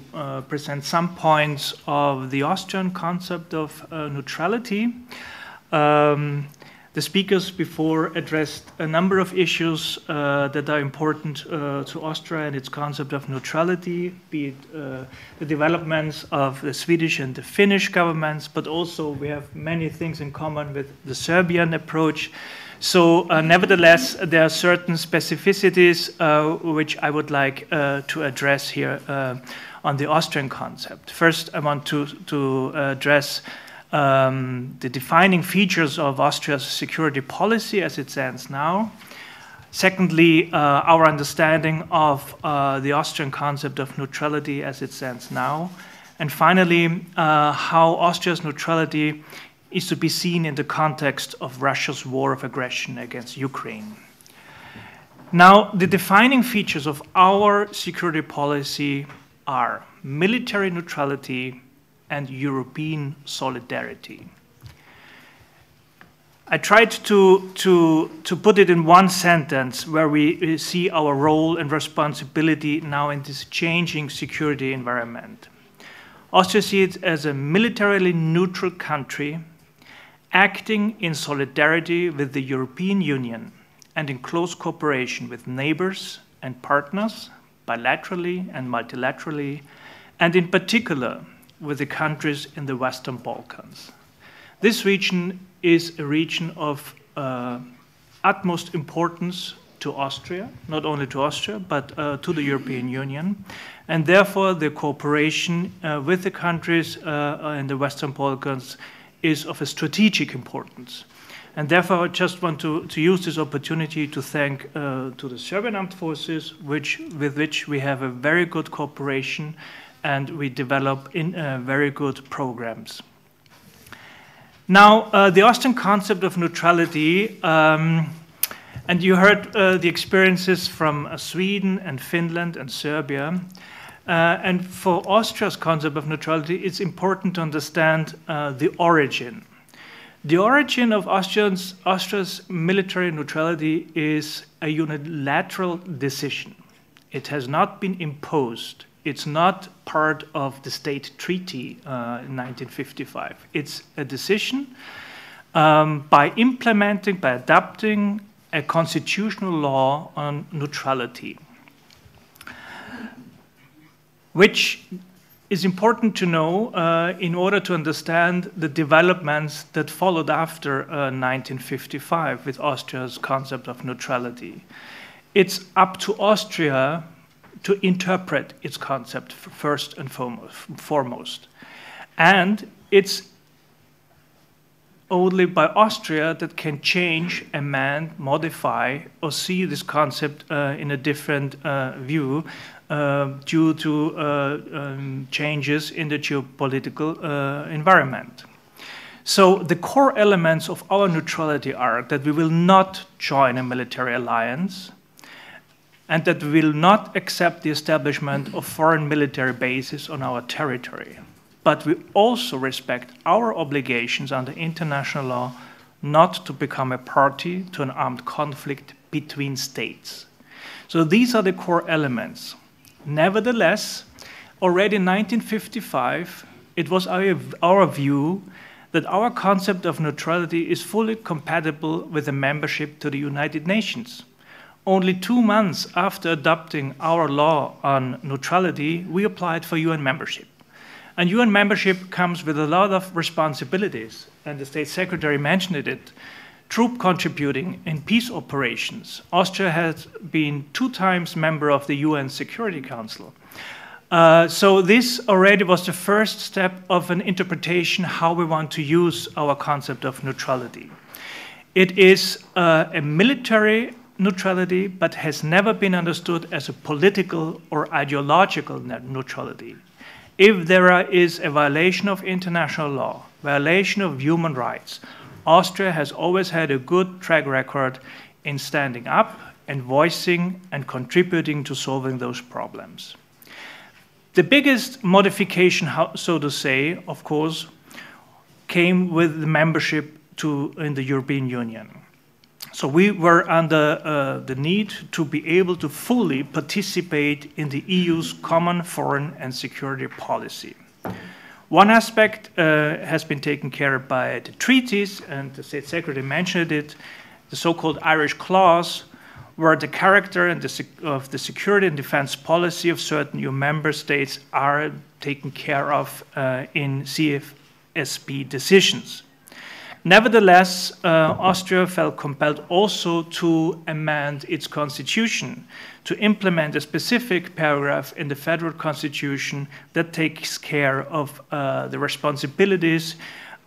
F: present some points of the Austrian concept of neutrality. The speakers before addressed a number of issues that are important to Austria and its concept of neutrality, be it the developments of the Swedish and the Finnish governments, but also we have many things in common with the Serbian approach. So nevertheless, there are certain specificities which I would like to address here on the Austrian concept. First, I want to address the defining features of Austria's security policy as it stands now. Secondly, our understanding of the Austrian concept of neutrality as it stands now. And finally, how Austria's neutrality is to be seen in the context of Russia's war of aggression against Ukraine. Now, the defining features of our security policy are military neutrality and European solidarity. I tried to put it in one sentence where we see our role and responsibility now in this changing security environment. Austria sees it as a militarily neutral country acting in solidarity with the European Union and in close cooperation with neighbors and partners, bilaterally and multilaterally, and in particular with the countries in the Western Balkans. This region is a region of utmost importance to Austria, not only to Austria, but to the European Union. And therefore, the cooperation with the countries in the Western Balkans is of a strategic importance. And therefore, I just want to use this opportunity to thank to the Serbian Armed Forces, with which we have a very good cooperation and we develop in very good programs. Now, the Austrian concept of neutrality, and you heard the experiences from Sweden and Finland and Serbia. And for Austria's concept of neutrality, it's important to understand the origin. The origin of Austria's military neutrality is a unilateral decision. It has not been imposed. It's not part of the state treaty in 1955. It's a decision by implementing, by adopting a constitutional law on neutrality, which is important to know in order to understand the developments that followed after 1955 with Austria's concept of neutrality. It's up to Austria to interpret its concept first and foremost. And it's only by Austria that can change, amend, modify, or see this concept in a different view due to changes in the geopolitical environment. So the core elements of our neutrality are that we will not join a military alliance, and that we will not accept the establishment of foreign military bases on our territory. But we also respect our obligations under international law not to become a party to an armed conflict between states. So these are the core elements. Nevertheless, already in 1955, it was our view that our concept of neutrality is fully compatible with a membership to the United Nations. Only 2 months after adopting our law on neutrality, we applied for UN membership. And UN membership comes with a lot of responsibilities, and the State Secretary mentioned it, troop contributing in peace operations. Austria has been 2 times member of the UN Security Council. So this already was the first step of an interpretation how we want to use our concept of neutrality. It is a military neutrality, but has never been understood as a political or ideological neutrality. If there is a violation of international law, violation of human rights, Austria has always had a good track record in standing up and voicing and contributing to solving those problems. The biggest modification, so to say, of course, came with the membership in the European Union. So we were under the need to be able to fully participate in the EU's common foreign and security policy. One aspect has been taken care of by the treaties, and the State Secretary mentioned it, the so-called Irish Clause, where the character and of the security and defense policy of certain EU member states are taken care of in CFSP decisions. Nevertheless, Austria felt compelled also to amend its constitution to implement a specific paragraph in the federal constitution that takes care of the responsibilities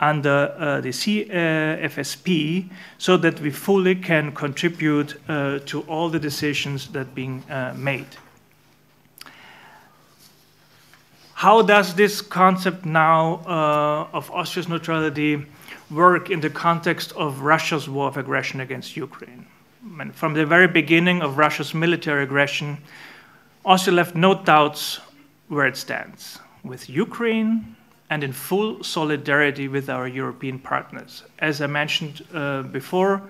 F: under the CFSP, so that we fully can contribute to all the decisions that are being made. How does this concept now of Austria's neutrality work in the context of Russia's war of aggression against Ukraine? And from the very beginning of Russia's military aggression, Austria left no doubts where it stands with Ukraine and in full solidarity with our European partners. As I mentioned before,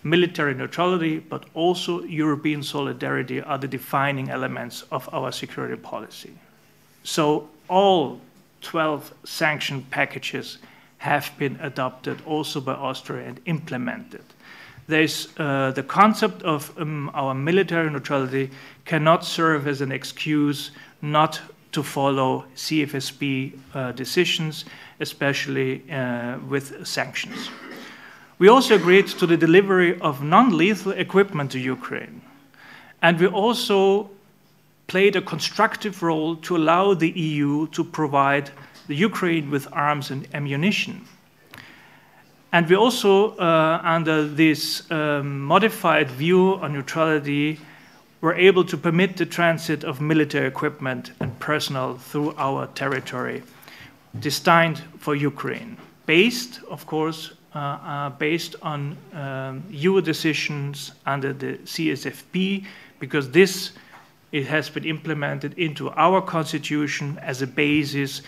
F: military neutrality, but also European solidarity are the defining elements of our security policy. So all 12 sanction packages have been adopted also by Austria and implemented. There's the concept of our military neutrality cannot serve as an excuse not to follow CFSP decisions, especially with sanctions. We also agreed to the delivery of non-lethal equipment to Ukraine. And we also played a constructive role to allow the EU to provide the Ukraine with arms and ammunition. And we also, under this modified view on neutrality, were able to permit the transit of military equipment and personnel through our territory, destined for Ukraine, based, of course, based on EU decisions under the CSFP, because it has been implemented into our constitution as a basis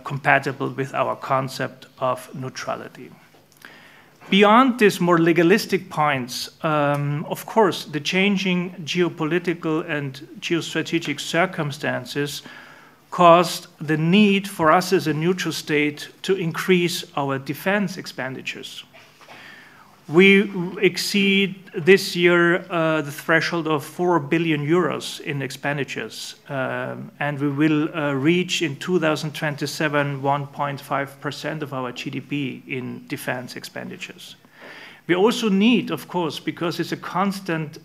F: compatible with our concept of neutrality. Beyond these more legalistic points, of course, the changing geopolitical and geostrategic circumstances caused the need for us as a neutral state to increase our defense expenditures. We exceed this year the threshold of 4 billion euros in expenditures, and we will reach in 2027 1.5% of our GDP in defense expenditures. We also need, of course, because it's a constant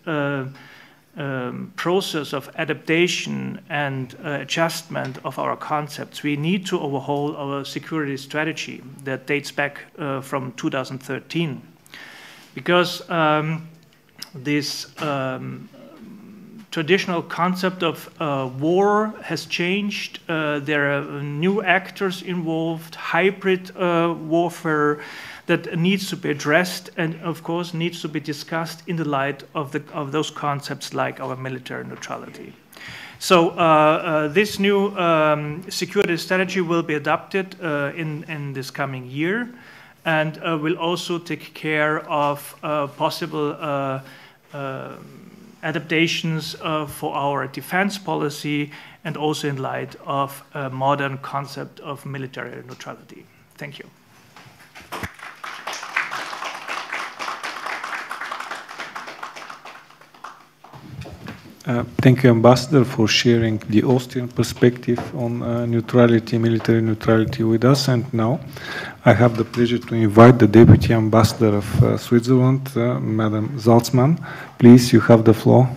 F: process of adaptation and adjustment of our concepts, we need to overhaul our security strategy that dates back from 2013. Because this traditional concept of war has changed. There are new actors involved, hybrid warfare that needs to be addressed and, of course, needs to be discussed in the light of those concepts like our military neutrality. So this new security strategy will be adopted in this coming year, and will also take care of possible adaptations for our defense policy, and also in light of a modern concept of military neutrality. Thank you.
A: Thank you, Ambassador, for sharing the Austrian perspective on neutrality, military neutrality with us. And now I have the pleasure to invite the Deputy Ambassador of Switzerland, Madam Salzmann. Please, you have the floor.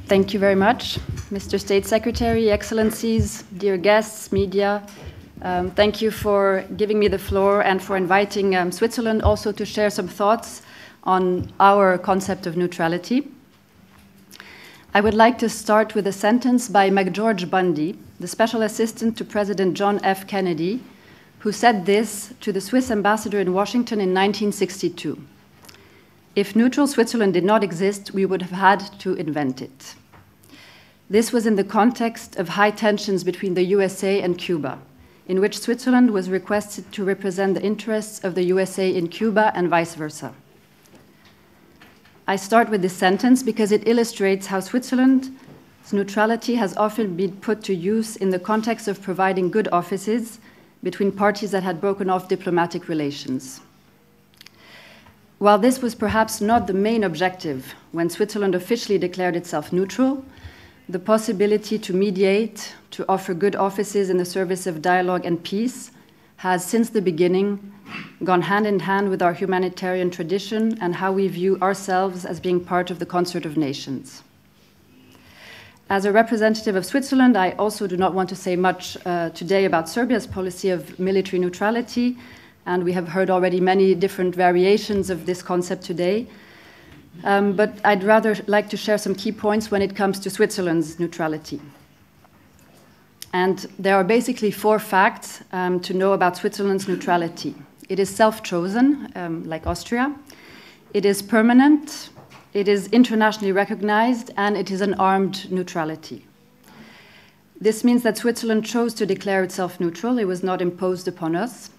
G: Thank you very much, Mr. State Secretary, Excellencies, dear guests, media. Thank you for giving me the floor and for inviting Switzerland also to share some thoughts on our concept of neutrality. I would like to start with a sentence by McGeorge Bundy, the Special Assistant to President John F. Kennedy, who said this to the Swiss ambassador in Washington in 1962. If neutral Switzerland did not exist, we would have had to invent it. This was in the context of high tensions between the USA and Cuba, in which Switzerland was requested to represent the interests of the USA in Cuba and vice versa. I start with this sentence because it illustrates how Switzerland's neutrality has often been put to use in the context of providing good offices between parties that had broken off diplomatic relations. While this was perhaps not the main objective when Switzerland officially declared itself neutral, the possibility to mediate, to offer good offices in the service of dialogue and peace has, since the beginning, gone hand in hand with our humanitarian tradition and how we view ourselves as being part of the concert of nations. As a representative of Switzerland, I also do not want to say much today about Serbia's policy of military neutrality, and we have heard already many different variations of this concept today. But I'd rather like to share some key points when it comes to Switzerland's neutrality. And there are basically 4 facts to know about Switzerland's neutrality. It is self-chosen, like Austria. It is permanent. It is internationally recognized, and it is an armed neutrality. This means that Switzerland chose to declare itself neutral. It was not imposed upon us.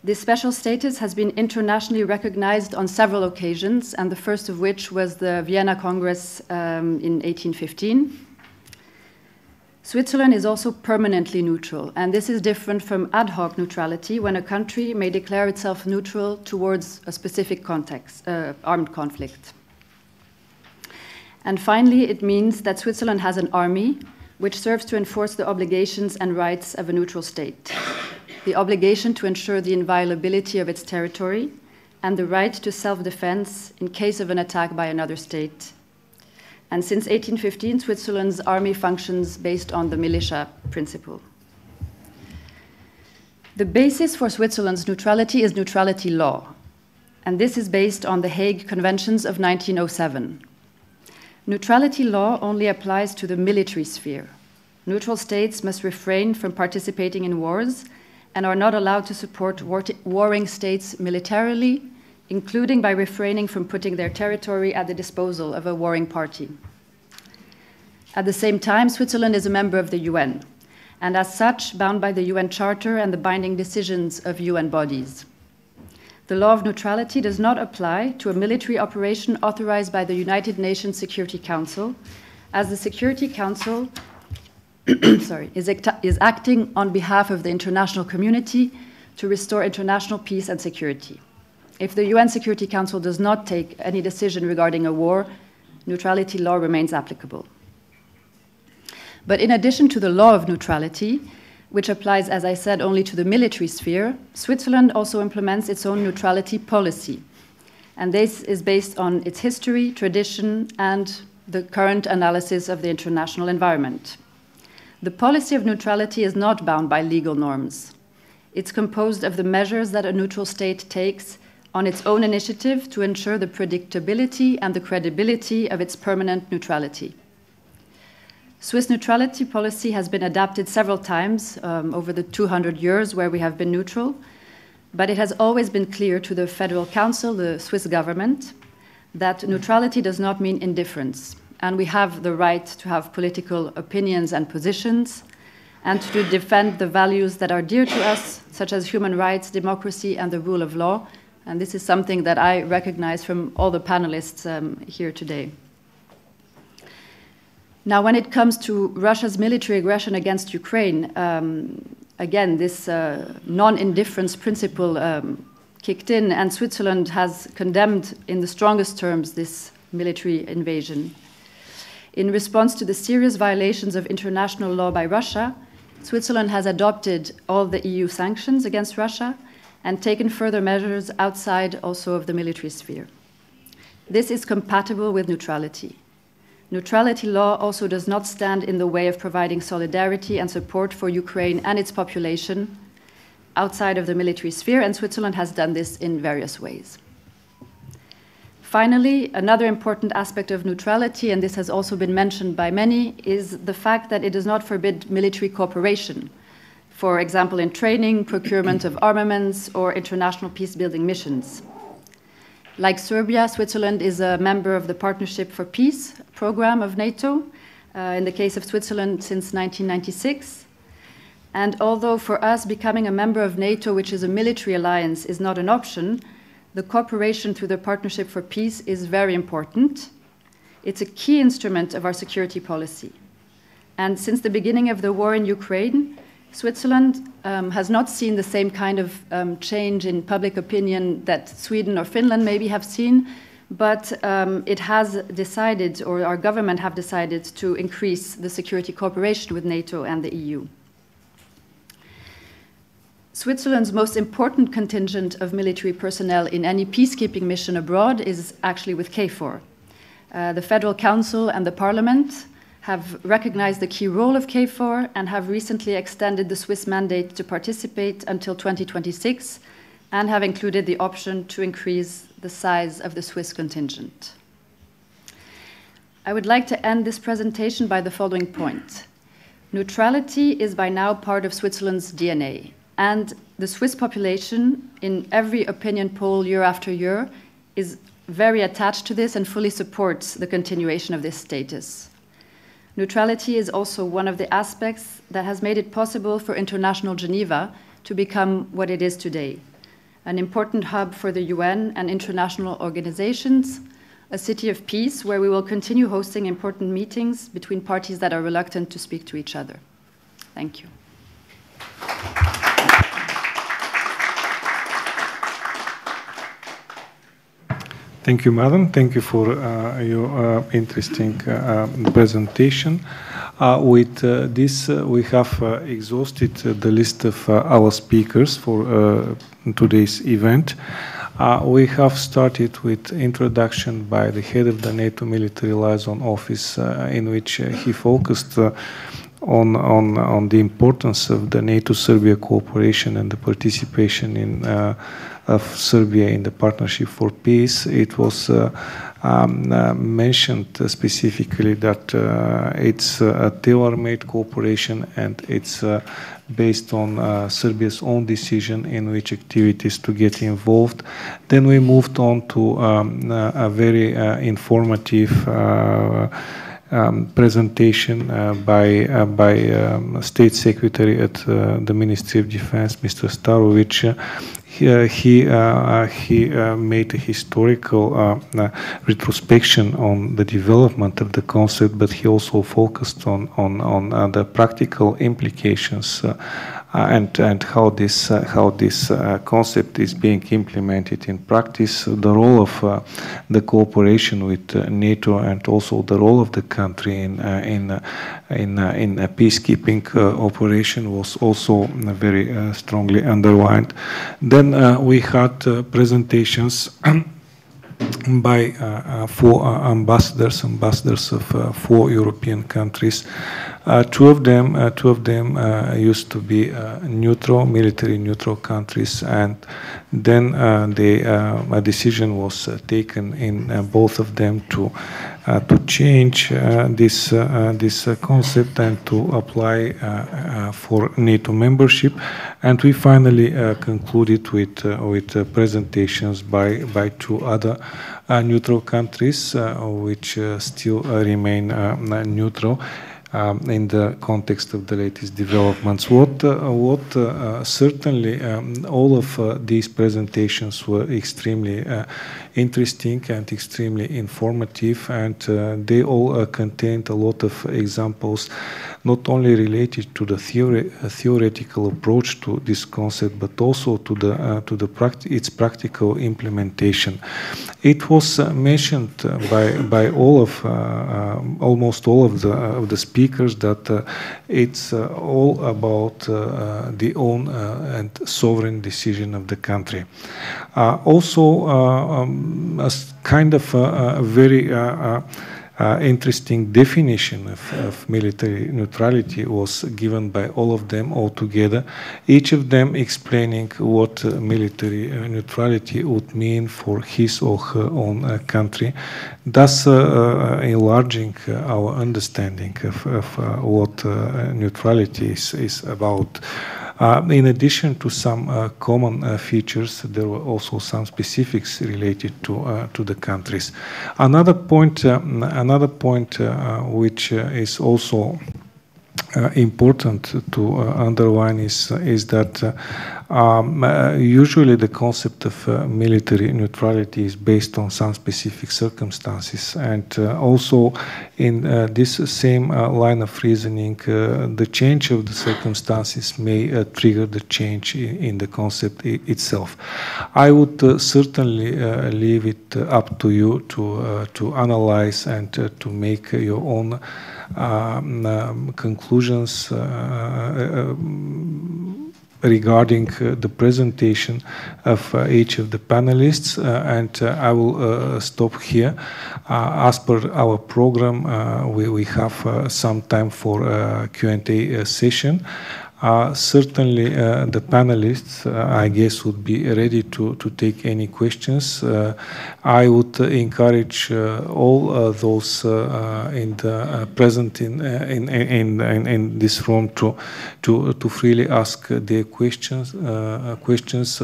G: This special status has been internationally recognized on several occasions, and the first of which was the Vienna Congress in 1815. Switzerland is also permanently neutral, and this is different from ad hoc neutrality, when a country may declare itself neutral towards a specific context, armed conflict. And finally, it means that Switzerland has an army which serves to enforce the obligations and rights of a neutral state. The obligation to ensure the inviolability of its territory, and the right to self-defense in case of an attack by another state. And since 1815, Switzerland's army functions based on the militia principle. The basis for Switzerland's neutrality is neutrality law, and this is based on the Hague Conventions of 1907. Neutrality law only applies to the military sphere. Neutral states must refrain from participating in wars and are not allowed to support warring states militarily, including by refraining from putting their territory at the disposal of a warring party. At the same time, Switzerland is a member of the UN, and as such, bound by the UN Charter and the binding decisions of UN bodies. The law of neutrality does not apply to a military operation authorized by the United Nations Security Council, as the Security Council is acting on behalf of the international community to restore international peace and security. If the UN Security Council does not take any decision regarding a war, neutrality law remains applicable. But in addition to the law of neutrality, which applies, as I said, only to the military sphere, Switzerland also implements its own neutrality policy. And this is based on its history, tradition, and the current analysis of the international environment. The policy of neutrality is not bound by legal norms. It's composed of the measures that a neutral state takes on its own initiative to ensure the predictability and the credibility of its permanent neutrality. Swiss neutrality policy has been adapted several times over the 200 years where we have been neutral, but it has always been clear to the Federal Council, the Swiss government, that neutrality does not mean indifference, and we have the right to have political opinions and positions, and to defend the values that are dear to us, such as human rights, democracy, and the rule of law. And this is something that I recognize from all the panelists here today. Now, when it comes to Russia's military aggression against Ukraine, again, this non-indifference principle kicked in, and Switzerland has condemned in the strongest terms this military invasion. In response to the serious violations of international law by Russia, Switzerland has adopted all the EU sanctions against Russia and taken further measures outside also of the military sphere. This is compatible with neutrality. Neutrality law also does not stand in the way of providing solidarity and support for Ukraine and its population outside of the military sphere, and Switzerland has done this in various ways. Finally, another important aspect of neutrality, and this has also been mentioned by many, is the fact that it does not forbid military cooperation, for example, in training, procurement of armaments, or international peace-building missions. Like Serbia, Switzerland is a member of the Partnership for Peace program of NATO, in the case of Switzerland since 1996. And although for us becoming a member of NATO, which is a military alliance, is not an option, the cooperation through the Partnership for Peace is very important. It's a key instrument of our security policy. And since the beginning of the war in Ukraine, Switzerland has not seen the same kind of change in public opinion that Sweden or Finland maybe have seen, but it has decided, or our government have decided, to increase the security cooperation with NATO and the EU. Switzerland's most important contingent of military personnel in any peacekeeping mission abroad is actually with KFOR. The Federal Council and the Parliament have recognized the key role of KFOR and have recently extended the Swiss mandate to participate until 2026 and have included the option to increase the size of the Swiss contingent. I would like to end this presentation by the following point. Neutrality is by now part of Switzerland's DNA. And the Swiss population, in every opinion poll year after year, is very attached to this and fully supports the continuation of this status. Neutrality is also one of the aspects that has made it possible for International Geneva to become what it is today, an important hub for the UN and international organizations, a city of peace where we will continue hosting important meetings between parties that are reluctant to speak to each other. Thank you.
A: Thank you, Madam. Thank you for your interesting presentation. With this, we have exhausted the list of our speakers for today's event. We have started with introduction by the head of the NATO Military Liaison Office, in which he focused on the importance of the NATO-Serbia cooperation and the participation of Serbia in the Partnership for Peace. It was mentioned specifically that it's a tailor-made cooperation and it's based on Serbia's own decision in which activities to get involved. Then we moved on to a very informative presentation by State Secretary at the Ministry of Defense, Mr. Starović. He made a historical retrospection on the development of the concept, but he also focused on the practical implications and how this concept is being implemented in practice, the role of the cooperation with NATO, and also the role of the country in a peacekeeping operation was also very strongly underlined. Then we had presentations by four ambassadors of 4 European countries. Two of them used to be neutral, military neutral countries, and then a decision was taken in both of them to change this concept and to apply for NATO membership. And we finally concluded with presentations by 2 other neutral countries, which still remain neutral. In the context of the latest developments. Certainly all of these presentations were extremely interesting and extremely informative, and they all contained a lot of examples, not only related to the theoretical approach to this concept, but also to its practical implementation. It was mentioned by almost all of the speakers speakers that it's all about the own and sovereign decision of the country. Also, a kind of a very interesting definition of military neutrality was given by all of them all together, each of them explaining what military neutrality would mean for his or her own country, thus enlarging our understanding of what neutrality is about. In addition to some common features, there were also some specifics related to the countries. Another point which is also important to underline is that usually the concept of military neutrality is based on some specific circumstances, and also in this same line of reasoning, the change of the circumstances may trigger the change in the concept itself. I would certainly leave it up to you to analyze and to make your own conclusions regarding the presentation of each of the panelists, and I will stop here. As per our program, we have some time for a Q&A session. Certainly the panelists, I guess, would be ready to take any questions. I would encourage all those in the present in this room to freely ask their questions,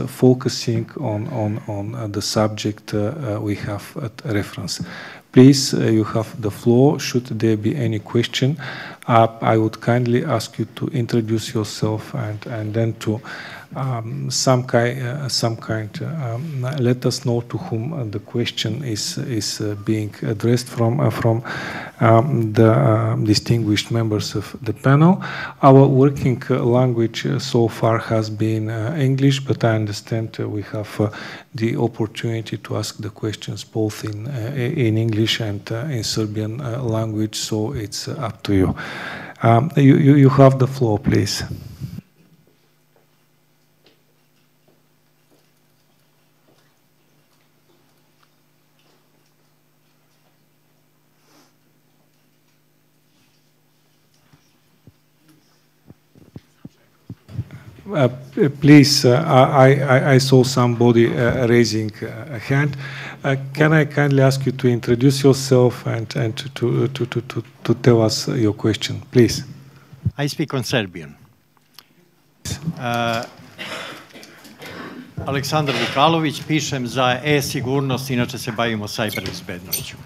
A: focusing on the subject we have at reference. Please, you have the floor. Should there be any question, I would kindly ask you to introduce yourself and then to some kind let us know to whom the question is being addressed from the distinguished members of the panel. Our working language so far has been English, but I understand we have the opportunity to ask the questions both in English and in Serbian language, so it's up to you. You have the floor, please. Please, I saw somebody raising a hand. Can I kindly ask you to introduce yourself and to tell us your question, please?
H: I speak on Serbian. Aleksandar Vukalović, pišem za e-sigurnost, inače se bavimo sajber bezbednošću.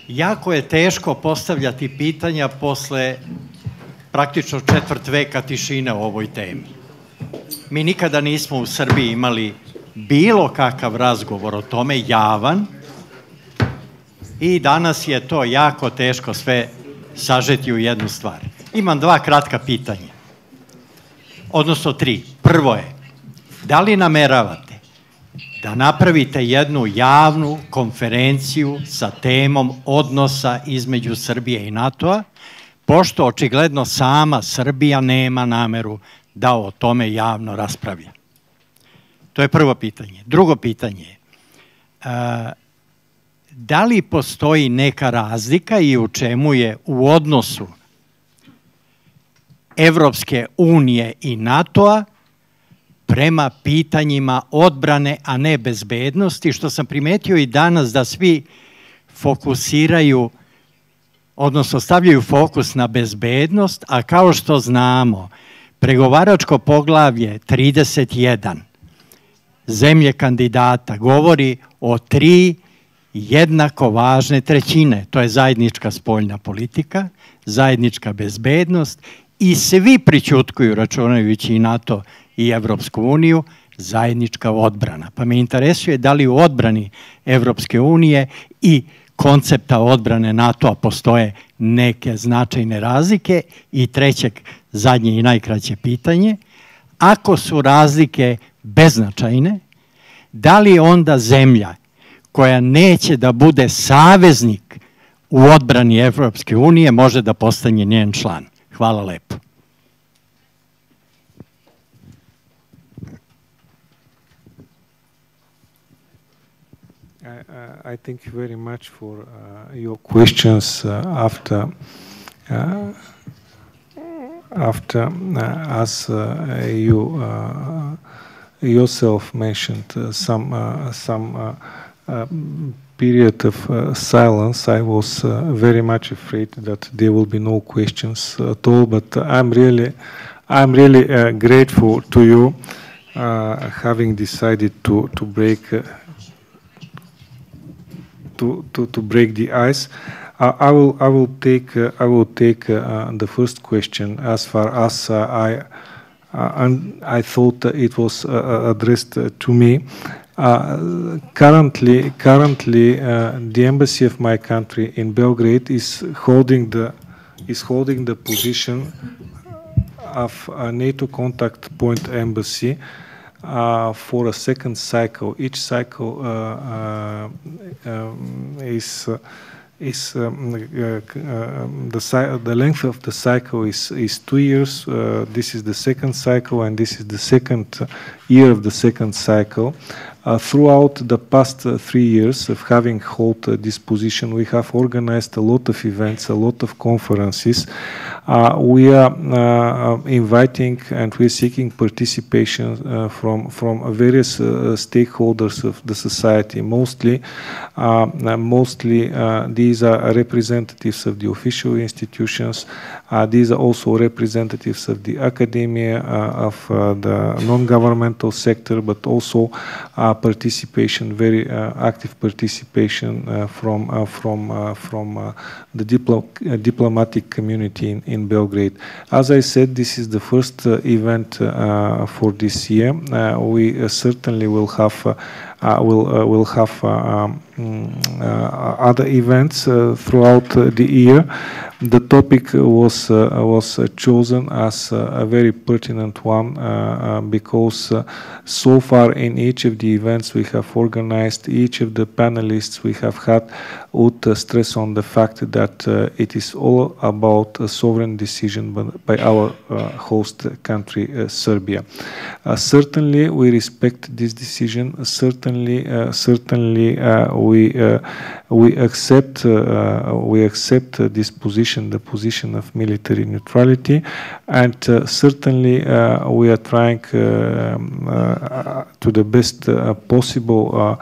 H: Jako je teško postavljati pitanja posle praktično četvrt veka tišine o ovoj temi. Mi nikada nismo u Srbiji imali bilo kakav razgovor o tome, javan, i danas je to jako teško sve sažeti u jednu stvar. Imam dva kratka pitanja, odnosno tri. Prvo je, da li nameravate da napravite jednu javnu konferenciju sa temom odnosa između Srbije i NATO-a, pošto očigledno sama Srbija nema nameru da o tome javno raspravlja? To je prvo pitanje. Drugo pitanje je, da li postoji neka razlika i u čemu je u odnosu Evropske unije i NATO-a prema pitanjima odbrane, a ne bezbednosti, što sam primetio i danas da svi fokusiraju, odnosno stavljaju fokus na bezbednost, a kao što znamo, pregovaračko poglavlje 31 zemlje kandidata govori o 3 jednako važne trećine. To je zajednička spoljna politika, zajednička bezbednost i svi prićutkuju, računajući i NATO i Evropsku uniju, zajednička odbrana. Pa me interesuje da li u odbrani Evropske unije i koncepta odbrane NATO-a postoje neke značajne razlike. I treće, zadnje i najkraće pitanje, ako su razlike beznačajne, da li onda zemlja koja neće da bude saveznik u odbrani Evropske unije može da postane njen član. Hvala lepo.
A: I thank you very much for your questions after as you yourself mentioned some period of silence. I was very much afraid that there will be no questions at all. But I'm really grateful to you having decided to break. To break the ice. I will take the first question as far as I thought it was addressed to me. Currently, the embassy of my country in Belgrade is holding the position of a NATO contact point embassy for a second cycle. Each cycle the length of the cycle is 2 years. This is the second cycle, and this is the second year of the second cycle. Throughout the past 3 years of having held this position, we have organized a lot of events, a lot of conferences. We are inviting and we're seeking participation from various stakeholders of the society. Mostly these are representatives of the official institutions. These are also representatives of the academia, of the non-governmental sector, but also participation, very active participation from the diplomatic community in Belgrade. As I said, this is the first event for this year. We certainly will have other events throughout the year. The topic was chosen as a very pertinent one because so far in each of the events we have organized, each of the panelists we have had would stress on the fact that it is all about a sovereign decision by our host country, Serbia. Certainly we respect this decision. Certainly we accept this position, the position of military neutrality, and certainly we are trying to the best possible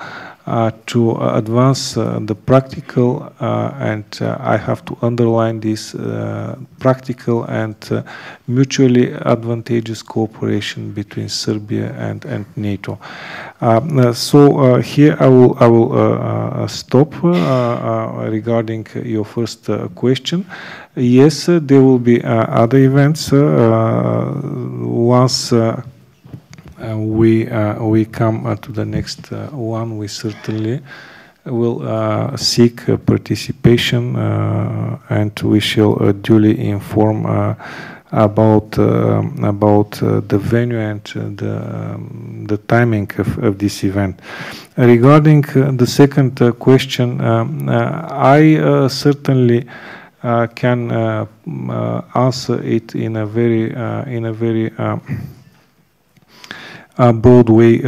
A: to advance the practical and I have to underline this practical and mutually advantageous cooperation between Serbia and NATO. So here I will stop regarding your first question. Yes, there will be other events once we come to the next one. We certainly will seek participation and we shall duly inform about the venue and the timing of this event. Regarding the second question, I certainly can answer it in a very broad way.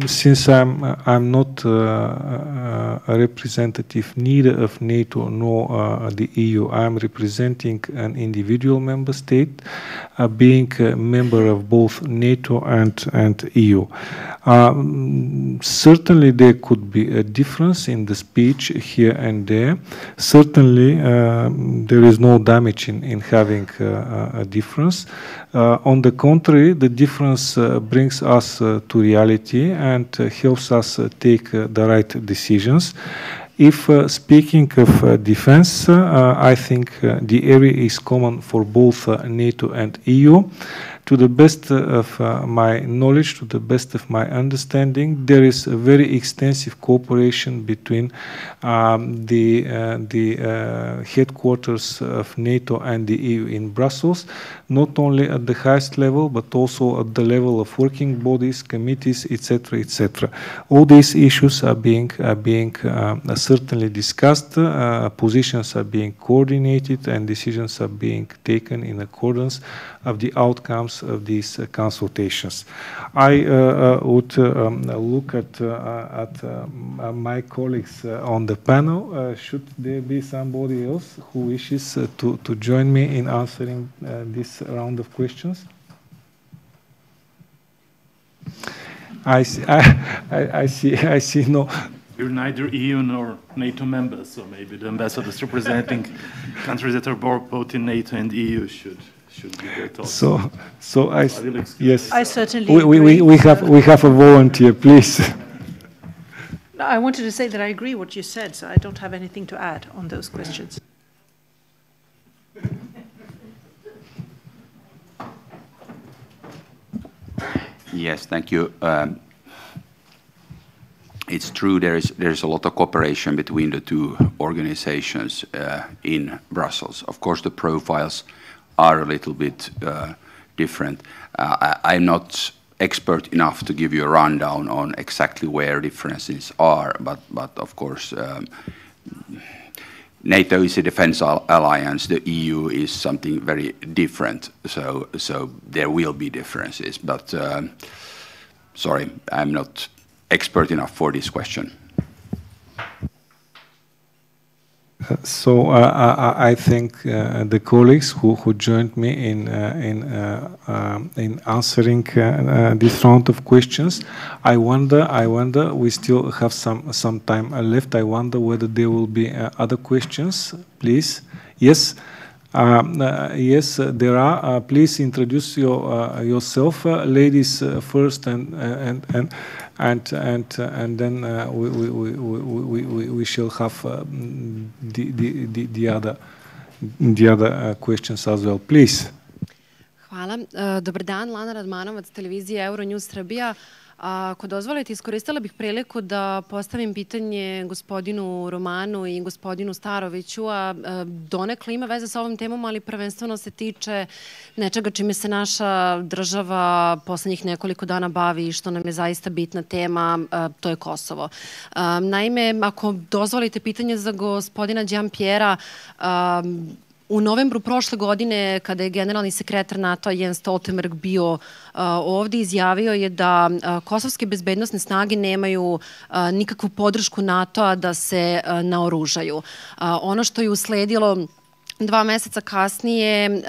A: Since I'm not a representative neither of NATO nor the EU, I'm representing an individual member state, being a member of both NATO and EU. Certainly there could be a difference in the speech here and there. Certainly there is no damage in having a difference. On the contrary, the difference brings us to reality and helps us take the right decisions. If speaking of defense, I think the area is common for both NATO and EU. To the best of my knowledge, to the best of my understanding, there is a very extensive cooperation between the headquarters of NATO and the EU in Brussels, not only at the highest level, but also at the level of working bodies, committees, etc., etc. All these issues are being certainly discussed, positions are being coordinated, and decisions are being taken in accordance of the outcomes of these consultations. I would look at my colleagues on the panel. Should there be somebody else who wishes to join me in answering this round of questions? I see no.
C: We're neither EU nor NATO members, so maybe the ambassadors representing countries that are both in NATO and EU should give their thoughts.
A: So yes.
D: I certainly agree.
A: We have a volunteer, please.
D: No, I wanted to say that I agree what you said, so I don't have anything to add on those questions.
E: Yes, thank you. It's true there's a lot of cooperation between the two organizations in Brussels. Of course, the profiles are a little bit different. I'm not expert enough to give you a rundown on exactly where differences are, but of course, NATO is a defense alliance. The EU is something very different. So there will be differences. But sorry, I'm not expert enough for this question.
A: So I thank the colleagues who joined me in answering this round of questions. I wonder. We still have some time left. I wonder whether there will be other questions. Please, yes. Yes, there are. Please introduce yourself, ladies first, and then we shall have the other questions as well. Please.
I: Hvala. Dobar dan, Lana Radmanovac, televizija Euronews Srbija. Ako dozvolite, iskoristila bih priliku da postavim pitanje gospodinu Romanu i gospodinu Staroviću, a donekle ima veze sa ovom temom, ali prvenstveno se tiče nečega čime se naša država poslednjih nekoliko dana bavi i što nam je zaista bitna tema, to je Kosovo. Naime, ako dozvolite pitanje za gospodina Đampjera, u novembru prošle godine, kada je generalni sekretar NATO Jens Stoltenberg bio ovdje, izjavio je da kosovske bezbednosne snage nemaju nikakvu podršku NATO-a da se naoružaju. Ono što je usledilo 2 meseca kasnije,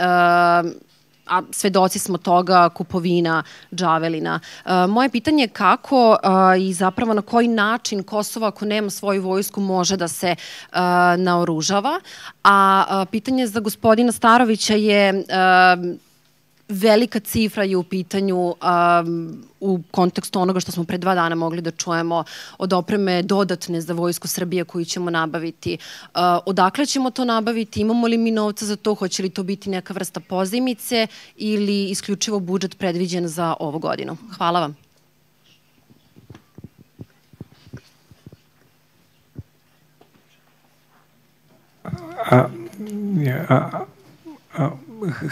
I: a svedoci smo toga, kupovina džavelina. Moje pitanje je kako i zapravo na koji način Kosovo, ako nema svoju vojsku, može da se naoružava. A pitanje za gospodina Starovića je velika cifra je u pitanju u kontekstu onoga što smo pre 2 dana mogli da čujemo od opreme dodatne za vojsku Srbije koju ćemo nabaviti. Odakle ćemo to nabaviti? Imamo li mi novca za to? Hoće li to biti neka vrsta pozajmice ili isključivo budžet predviđen za ovu godinu? Hvala vam.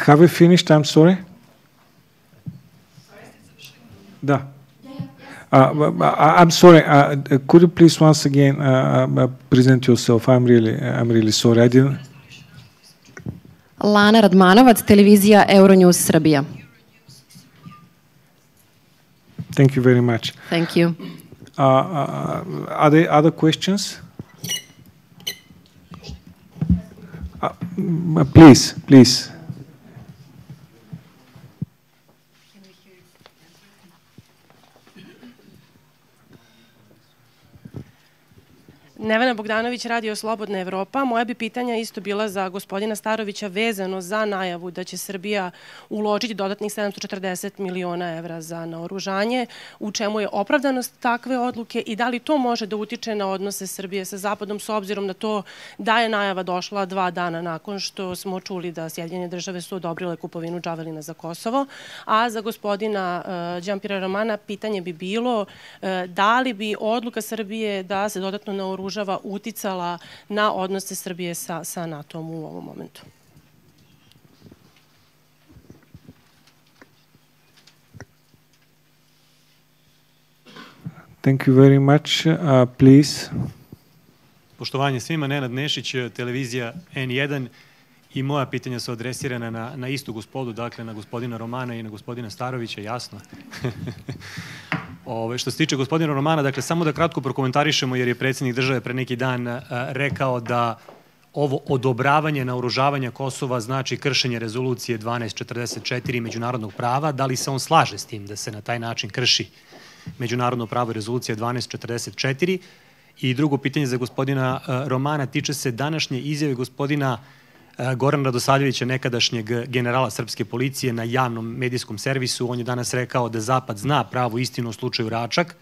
A: Have we finished? I'm sorry. Da. I'm sorry. Could you please once again present yourself? I'm really sorry. I didn't.
I: Lana Radmanovac, televizija Euronews Srbija.
A: Thank you very much.
I: Thank you.
A: Are there other questions? Please.
J: Nevena Bogdanović, Radio Slobodna Evropa. Moja bi pitanja isto bila za gospodina Starovića vezano za najavu da će Srbija uložiti dodatnih 740 miliona evra za naoružanje. U čemu je opravdanost takve odluke i da li to može da utiče na odnose Srbije sa Zapadom s obzirom na to da je najava došla 2 dana nakon što smo čuli da Sjedinjene države su odobrile kupovinu džavelina za Kosovo. A za gospodina Đampjera Romana pitanje bi bilo da li bi odluka Srbije da se dodatno naoružava uticala na odnose Srbije sa NATO-om u ovom momentu?
A: Thank you very much. Please.
K: Poštovanje svima, Nenad Nešić, televizija N1 i moja pitanja su adresirana na istu gospodu, dakle na gospodina Romana i na gospodina Starovića, jasno. Što se tiče gospodina Romana, dakle samo da kratko prokomentarišemo jer je predsjednik države pre neki dan rekao da ovo odobravanje naoružavanja Kosova znači kršenje rezolucije 1244 međunarodnog prava. Da li se on slaže s tim da se na taj način krši međunarodno pravo i rezolucija 1244? I drugo pitanje za gospodina Romana tiče se današnje izjave gospodina Gorana Radosavljevića, nekadašnjeg generala srpske policije na javnom medijskom servisu. On je danas rekao da Zapad zna pravu istinu o slučaju Račak,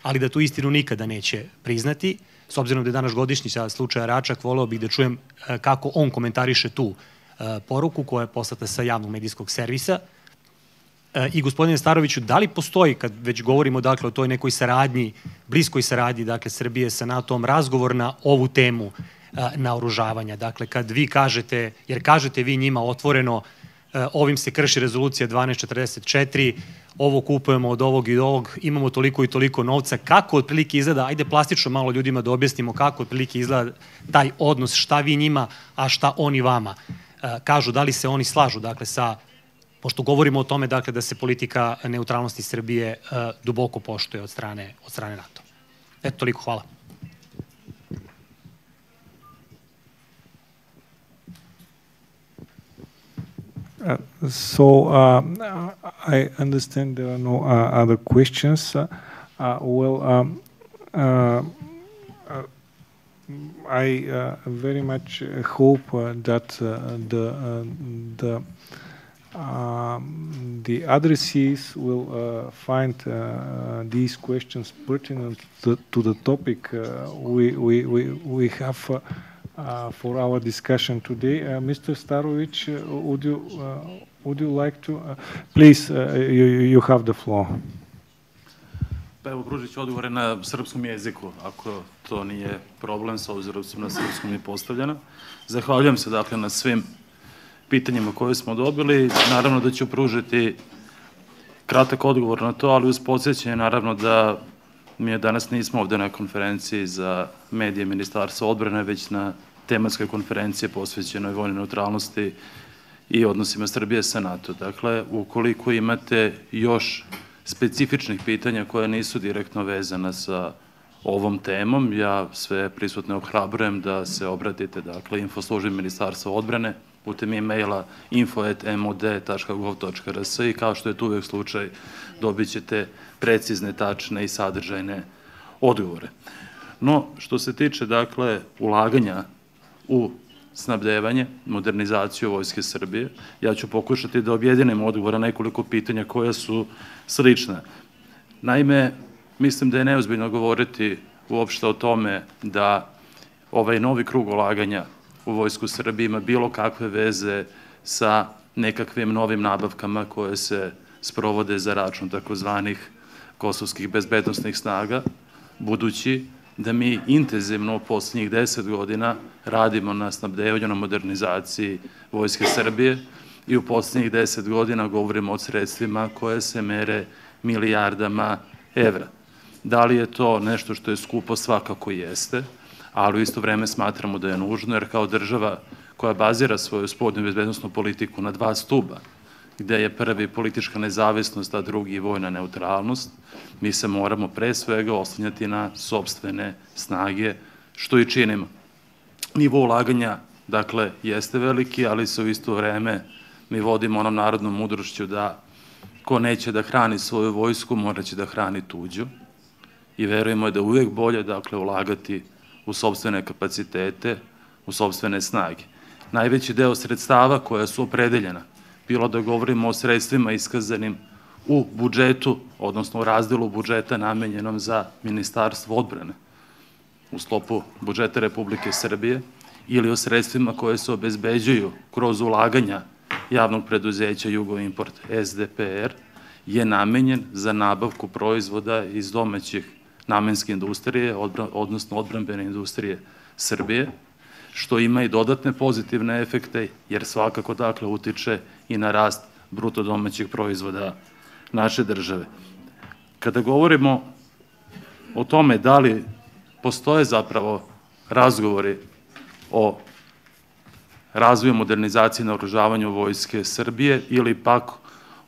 K: ali da tu istinu nikada neće priznati. S obzirom da je danas godišnjica slučaja Račak, voleo bih da čujem kako on komentariše tu poruku koja je poslata sa javnog medijskog servisa. I gospodine Staroviću, da li postoji, kad već govorimo dakle o toj nekoj saradnji, bliskoj saradnji dakle Srbije sa NATO-om, razgovor na ovu temu naoružavanja? Dakle, kad vi kažete, jer kažete vi njima otvoreno, ovim se krši rezolucija 1244, ovo kupujemo od ovog i ovog, imamo toliko i toliko novca, kako otprilike izgleda, ajde plastično malo ljudima da objasnimo kako otprilike izgleda taj odnos, šta vi njima, a šta oni vama kažu, da li se oni slažu, dakle, sa, pošto govorimo o tome, dakle, da se politika neutralnosti Srbije duboko poštuje od strane NATO. Eto, toliko, hvala.
A: I understand there are no other questions. I very much hope that the addressees will find these questions pertinent to the topic we have for our discussion today. Mr. Starović, would you like to? Please, you have the floor.
C: Pa evo, pružit ću odgovore na srpskom jeziku, ako to nije problem, s obzirom su na srpskom je postavljena. Zahvaljujem se, dakle, na svim pitanjima koje smo dobili. Naravno da ću pružiti kratak odgovor na to, ali uz podsjećanje, naravno da mi danas nismo ovde na konferenciji za medije Ministarstva odbrane, već na tematskoj konferenciji posvećenoj vojnoj neutralnosti i odnosima Srbije sa NATO. Dakle, ukoliko imate još specifičnih pitanja koja nisu direktno vezana sa ovom temom, ja sve prisutne ohrabrujem da se obratite, dakle, infoslužbi Ministarstva odbrane putem e-maila info@mod.gov.rs i kao što je tu uvek slučaj, dobit ćete precizne, tačne i sadržajne odgovore. No, što se tiče, dakle, ulaganja u snabdevanje, modernizaciju Vojske Srbije, ja ću pokušati da objedinim odgovor na nekoliko pitanja koja su slična. Naime, mislim da je neozbiljno govoriti uopšte o tome da ovaj novi krug ulaganja u Vojsku Srbije ima bilo kakve veze sa nekakvim novim nabavkama koje se sprovode za račun takozvanih kosovskih bezbednosnih snaga, budući da mi intenzivno u poslednjih 10 godina radimo na snabdevanju, na modernizaciji Vojske Srbije i u poslednjih 10 godina govorimo o sredstvima koje se mere milijardama evra. Da li je to nešto što je skupo? Svakako jeste, ali u isto vreme smatramo da je nužno, jer kao država koja bazira svoju spoljnu bezbednosnu politiku na 2 stuba, gde je prvi politička nezavisnost, a drugi vojna neutralnost, mi se moramo pre svega oslanjati na sopstvene snage, što i činimo. Nivo ulaganja, dakle, jeste veliki, ali se u isto vreme mi vodimo onom narodnom mudrošću da ko neće da hrani svoju vojsku, morat će da hrani tuđu. I verujemo da je uvek bolje, dakle, ulagati u sopstvene kapacitete, u sopstvene snage. Najveći deo sredstava koja su opredeljena, bilo da govorimo o sredstvima iskazanim u budžetu, odnosno u razdelu budžeta namenjenom za Ministarstvo odbrane u sklopu budžeta Republike Srbije, ili o sredstvima koje se obezbeđuju kroz ulaganja javnog preduzeća Jugoimport SDPR, je namenjen za nabavku proizvoda iz domaćih namenske industrije, odnosno odbrambene industrije Srbije, što ima i dodatne pozitivne efekte, jer svakako dakle utiče i na rast bruto domaćih proizvoda naše države. Kada govorimo o tome da li postoje zapravo razgovori o razvoju modernizacije naoružavanju Vojske Srbije ili pak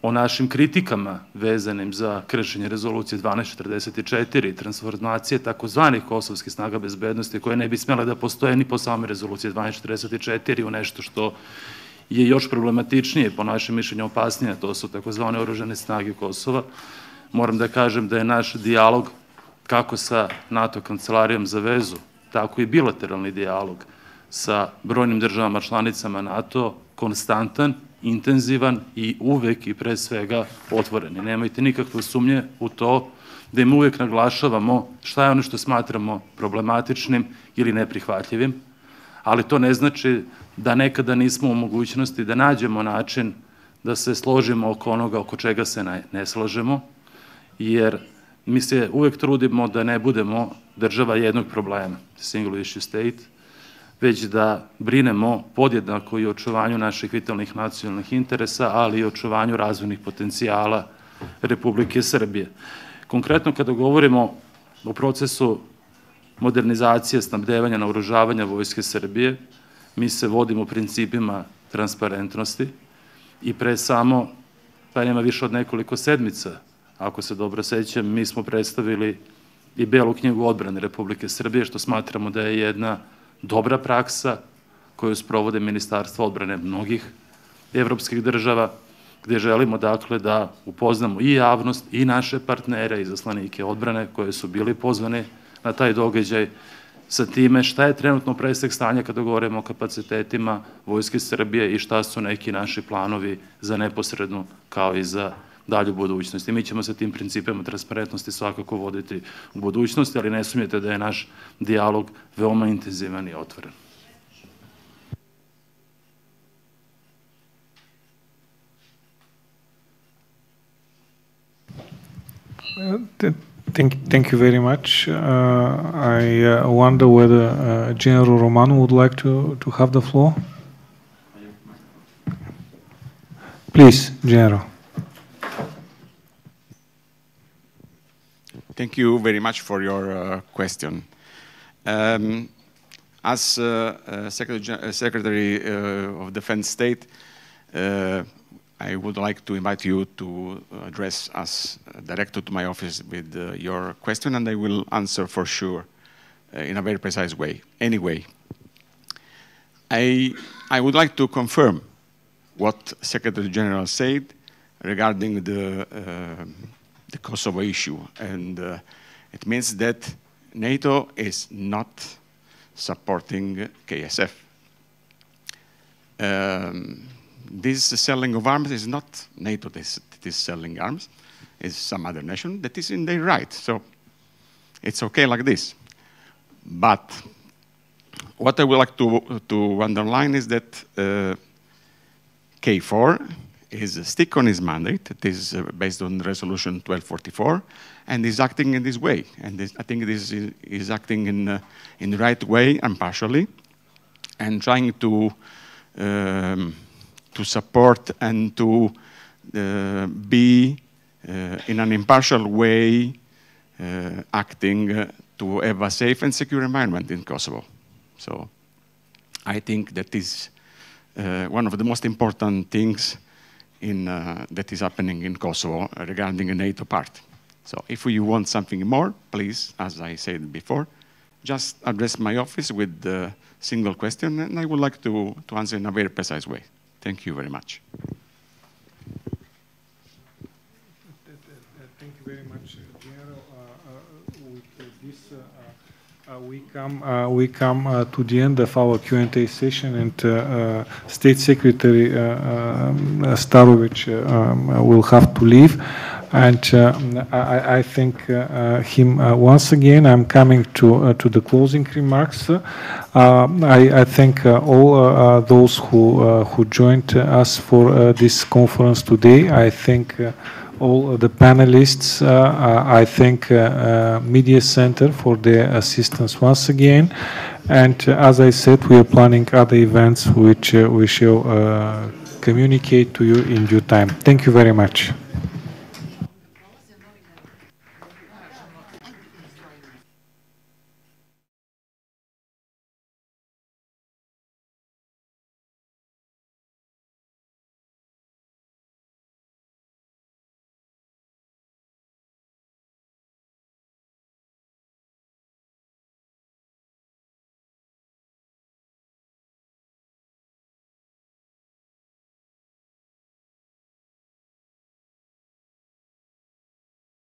C: o našim kritikama vezanim za kršenje rezolucije 1244 i transformacije takozvanih kosovskih snaga bezbednosti koje ne bi smjele da postoje ni po samoj rezoluciji 1244 u nešto što je još problematičnije, po našem mišljenju opasnije, to su takozvane oružane snage Kosova. Moram da kažem da je naš dijalog kako sa NATO kancelarijom za vezu, tako i bilateralni dijalog sa brojnim državama članicama NATO konstantan, intenzivan i uvek i pre svega otvoreni. Nemajte nikakve sumnje u to da im uvek naglašavamo šta je ono što smatramo problematičnim ili neprihvatljivim, ali to ne znači da nekada nismo u mogućnosti da nađemo način da se složimo oko onoga oko čega se ne slažemo, jer mi se uvek trudimo da ne budemo država jednog problema, single issue state, već da brinemo podjednako i o očuvanju naših vitalnih nacionalnih interesa, ali i o očuvanju razvojnih potencijala Republike Srbije. Konkretno, kada govorimo o procesu modernizacije, snabdevanja, naoružavanja Vojske Srbije, mi se vodimo principima transparentnosti i pre samo, pa nema više od nekoliko sedmica, ako se dobro sećam, mi smo predstavili i Belu knjigu odbrane Republike Srbije, što smatramo da je jedna dobra praksa koju sprovode Ministarstva odbrane mnogih evropskih država, gde želimo dakle da upoznamo i javnost i naše partnere i zaslanike odbrane koje su bili pozvani na taj događaj sa time šta je trenutno presek stanja kada govorimo o kapacitetima Vojske Srbije i šta su neki naši planovi za neposrednu kao i za dalju budućnost. I mi ćemo se tim principima transparentnosti svakako voditi u budućnosti, ali ne sumnjate da je naš dijalog veoma intenzivan i otvoren.
A: Thank you very much. I wonder whether General Romano would like to have the floor. Please, General.
B: Thank you very much for your question. As Secretary of Defense State, I would like to invite you to address us directly to my office with your question, and I will answer for sure in a very precise way. Anyway, I would like to confirm what Secretary General said regarding the Kosovo issue, and it means that NATO is not supporting KSF. This selling of arms is not NATO that is selling arms, it's some other nation that is in their right, so it's okay like this. But what I would like to underline is that K4 is stick on his mandate. It is based on Resolution 1244, and is acting in this way. And I think this is acting in the right way, impartially, and trying to support and to be in an impartial way acting to have a safe and secure environment in Kosovo. So I think that is one of the most important things that is happening in Kosovo regarding the NATO part. So if you want something more, please, as I said before, just address my office with the single question, and I would like to answer in a very precise way. Thank you very much.
A: Thank you very much, General. With this We come to the end of our Q&A session, and State Secretary Starović will have to leave. And I thank him once again. I'm coming to the closing remarks. I thank all those who joined us for this conference today. I thank all the panelists. I thank Media Center for their assistance once again. And as I said, we are planning other events which we shall communicate to you in due time. Thank you very much.